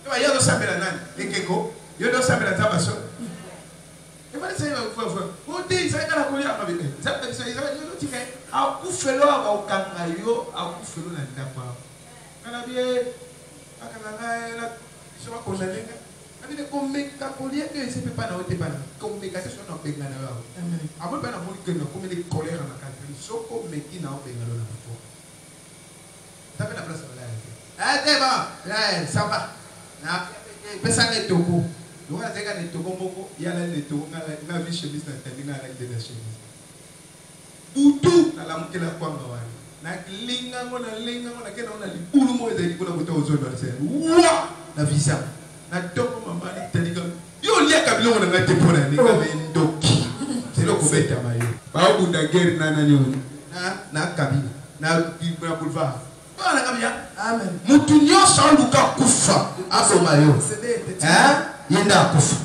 ba yo do sambe la nani ekeko yo do sambe la tabaso e ba se fo o te sa ka la ko ya ba be za ba se yo do tika a ku felo ba o kanga yo a ku felo na ndapa kana bie akana na so ba ko na lenga de communiquer collier que c'est pas na pas communication na benga na wa abo bana mo ke na communiquer colère na kadri so ko meki na benga na fo tape na place là ba ça va na pesa ne toko lo ka teka ne toko moko ya la ne toko na vi chemise na tendinga na de la chemise butu na la mukela kwa ngawani na linga ngona kena ona libulu mo ezali kuna buta ozondo na se wa na visa na toko mama ni tandika yo lia kabilo na ngate pona ni kabe ndoki selo ko beta mayo ba bunda guerre na nani na kabila na boulevard bana kabia amen mutu nyoso luka kufa aso mayo yenda kufa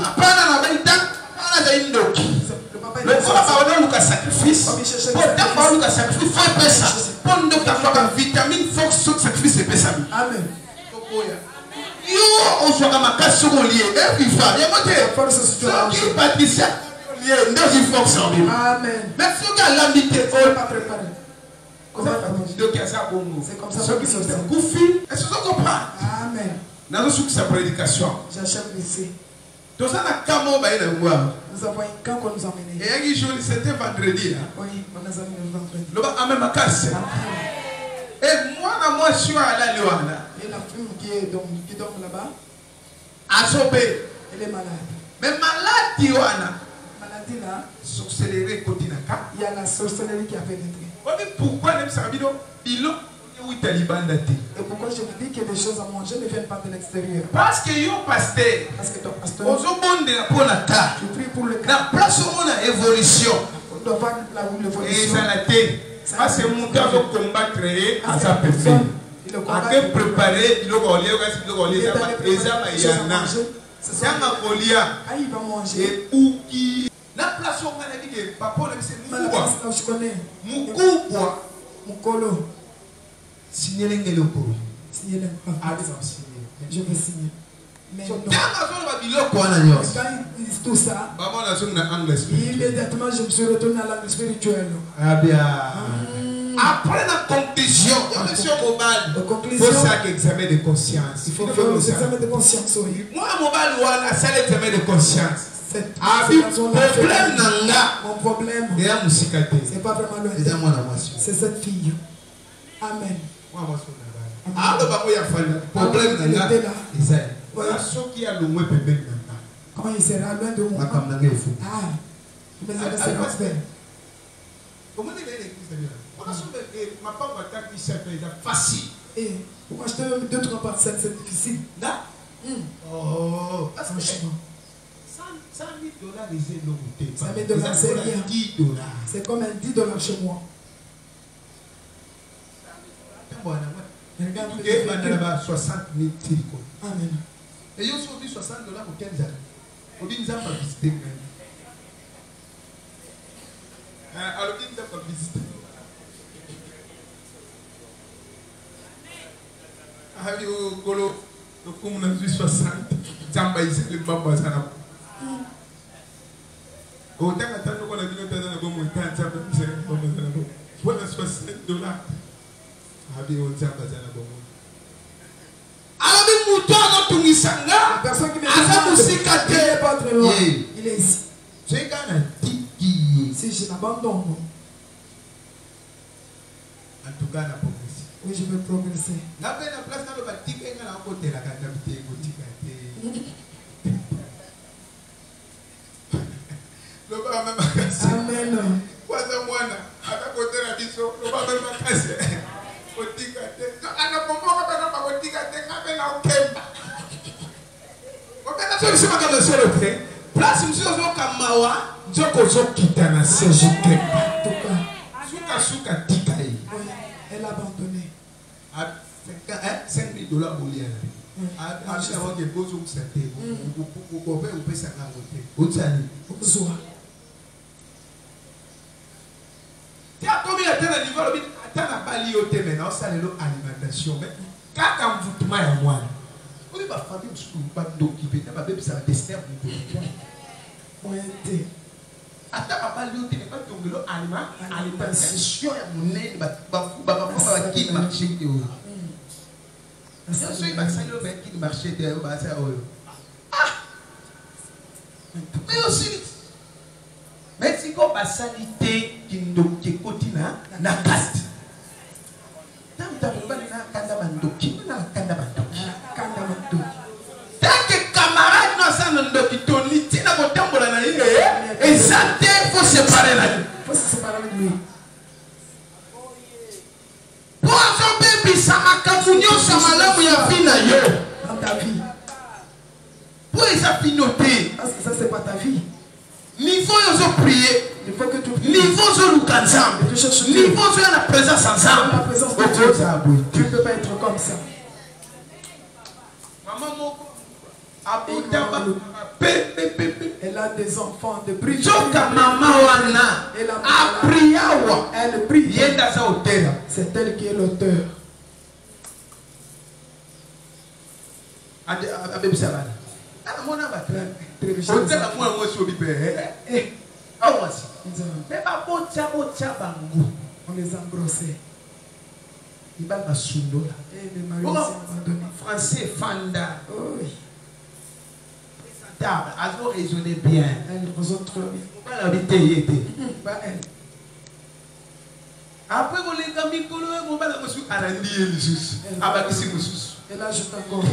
hapana na benda ana za ndoki le papa ba luka sacrifice pota ba luka sacrifice fa pesa pondo ka vitamine fox sacrifice pesa amen tokoya yo on soit comme casse mon lié et puis fa et moté force sur qui patricia lié dans une fonction amen merci que l'amitié on pas préparé comment donc ça bon c'est comme ça ceux qui sont koufi est-ce que vous comprenez amen na reçu sa prédication j'achète ici tout ça na kamo ba ina ngwa nous avons un camp qu'on nous a emmené et un jour c'était vendredi oui on a amené le vendredi le ba amema casse et moi je suis à la Luanda. Et la femme qui dort là-bas, Asobé, elle est malade. Mais malade, Yoana. Maladie là, sorcellerie Kotinaka. Il y a la sorcellerie qui a pénétré. Pourquoi même ça il où Taliban daté. Et pourquoi je vous dis que les choses à manger ne viennent pas de l'extérieur? Parce que yo pasteur. Parce que ton pasteur. Aux bonnes de la polata. Tu pries pour le cas. La place où on a évolution. On doit pas là où l'évolution. Et ça l'a été. Parce que mon gars va combattre à sa personne. Il a préparé, il a c'est un colia. Il va manger. Et où qui. La place où on a dit que papa, c'est Moukoua. Je connais. Moukoua. Moukolo. Signez le cours. Signez le cours. Je vais signer. Mais non. Quand ils disent tout ça, immédiatement je me suis retourné à l'angle spirituel. Ah bien. Après la conclusion, il faut ça examen de conscience. Il faut faire l'examen de conscience. Moi, mon c'est l'examen de conscience. Mon problème, c'est pas vraiment le c'est cette fille. Amen. Problème voilà ce qui a le moins bébé maintenant. Quand il sera loin de moi. Ah, mais ça c'est l'enfer. Comment il est l'église? Ma femme va taper ça facile. Et pourquoi je te mets 2-3 parcelles, c'est difficile. Là? Oh, franchement. 100 000 $, c'est l'autre. 100 000 $, c'est rien. 10 $. C'est comme un 10 $ chez moi. Regarde, 60 000 $. Amen. Et ils ont sauvé $60 pour 15 ans. On dit qu'ils ont pas visité. Alors qu'ils n'ont pas visité. Avi au Golo, le coup on a vu 60. Zamba ici le bamba sana. Autant attendre qu'on a vu notre dans le bon montant, Zamba ici le bamba sana. Voilà $60. Avi au Zamba sana bon. Alors le mouton a tout mis ça là. Personne qui me dit pas très loin. Il est ici. C'est quand même tiki. Si je l'abandonne. En tout cas, la progression. Oui, je vais progresser. La place dans le bâtiment, elle a un côté la capitale boutique. Le bas même à casser. Amen. Quoi de moi, à ta côté la biseau, le bas même à casser. Boutique à terre. À la pompe, on va pas boutique à terre, on va pas au kemba. On va pas solution à la seule train. Place monsieur au Kamawa, Joko Zokita na Serge Kemba. Suka suka tikai. Elle a abandonné. À $5 000 boliana. À chaque que beaux hommes s'étaient. Vous pouvez vous payer 50 000. Vous savez. Bonsoir. Tu as combien de temps à niveau? Tu as pas lié au thème maintenant. Ça c'est l'alimentation. Mais quand vous tombez à moi, vous n'avez pas famille ou pas d'occupé. Tu n'as pas besoin de tester pour vous. Oui. Ata papa lié au thème quand tu tombes alimentation ya monene ba qui marché de haut. Ça soit ba ça le qui marché de haut ba ça haut. Mais aussi mais si ko ba sanité qui ndoki kotina na carte. Tam ba na kanda bandoki na kanda bandoki. Tant que camarade no sa ndoki toni tina ko tambola na ile et ça faut se séparer là. Faut se séparer de lui. Pour son bébé, ça m'a cafouillé, ça m'a l'amour, il y a fini là. Dans ta vie. Pour les affinoter. Parce que ça, c'est pas ta vie. Niveau, ils ont prié. Il faut que tu pries. Niveau, ils ont ensemble. Niveau, ils ont la présence ensemble. La présence de Dieu. Tu ne peux pas être comme ça. Maman, elle a des enfants de prière. Elle prie. C'est elle qui est l'auteur. On les a brossés. Il va me soulever. Français Fanda. Oui. Elles ont raisonné bien. Elles raisonnent trop bien. Pas elle. Après, vous les amis, vous allez me soulever. Et là, je t'accorde.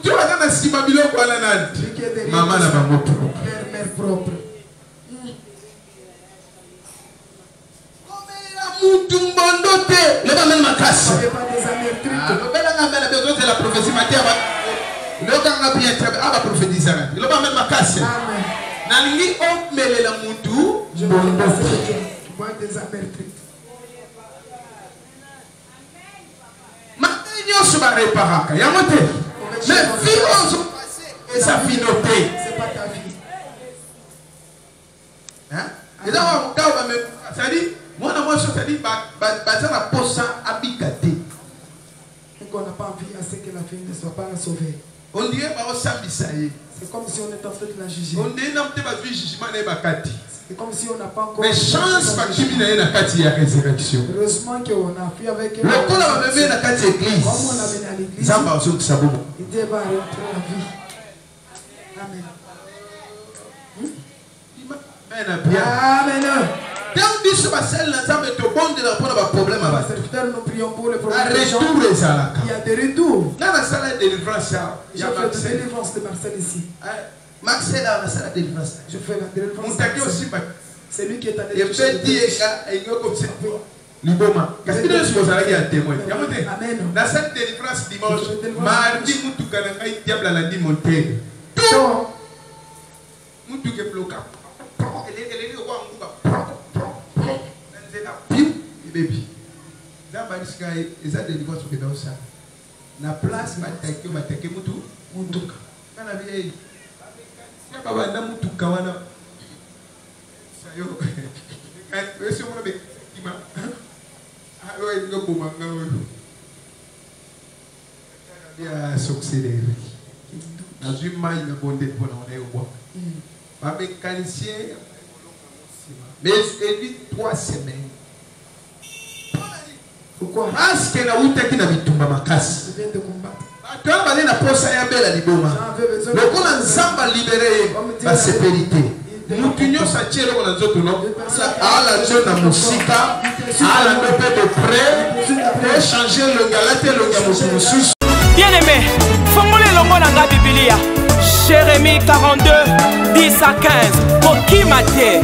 Tu vas dans la Simabilo pour la nade. Maman n'a pas mot. Mère propre. Le va même ma casse. Ce n'est pas des amertumes. C'est la prophétie. Le gars a bien prophétiser. Le va même ma casse. Amen. Nangi on mêle la moutou. Je ne sais pas ce que tu vois des amertumes. Maintenant, on va réparer. Il y a monté. Mais vie, on se passe et ça finit. C'est pas ta vie. Hein? Et là, on va me. Ça dit. Moi, je dis, la posa habicate. Et qu'on n'a pas envie à ce que la fille ne soit pas sauvée. On dirait que c'est comme si on était en train de la juger. On dirait que c'est comme si on n'a pas encore. Mais chance pas qu'il y ait une résurrection. Heureusement qu'on a fait avec elle. Le coup, on a mené à l'église. Comme on a mené à l'église. Zamba aussi que ça vaut. Il devait rentrer en vie. Amen. Amen. Quand on dit que c'est le problème, nous prions pour les problèmes. Il y a des retours. Dans la salle de délivrance, il y a la délivrance de Marcel ici. Marcel a la salle de délivrance. Je fais la délivrance. C'est lui qui est allé Liboma. Qu'est-ce que tu supposes à la témoin? Amen. La salle de délivrance dimanche, mardi, nous avons un diable à la monter. Tout. Nous avons bloqué. Baby. That body sky is that the divorce of the na place batake mutuka kana vile ya baba na mutuka wana sayo wewe mwana be kima alo ndo bomanga wewe ya succéder na zuma ina bonde pona ona yo ba mécanicien mais et 3 semaines. Pourquoi? Parce que na utaki na bitumba makasi. Bato bale na posa ya bela liboma. Lokola nzamba libéré ba sécurité. Mutunyo sa tielo na nzoto no. Ala zona musika, ala pepe de près, échanger le galate le gamususu. Bien-aimé, fongole longo na nga Biblia. Jérémie 42, 10 à 15. Kokimate.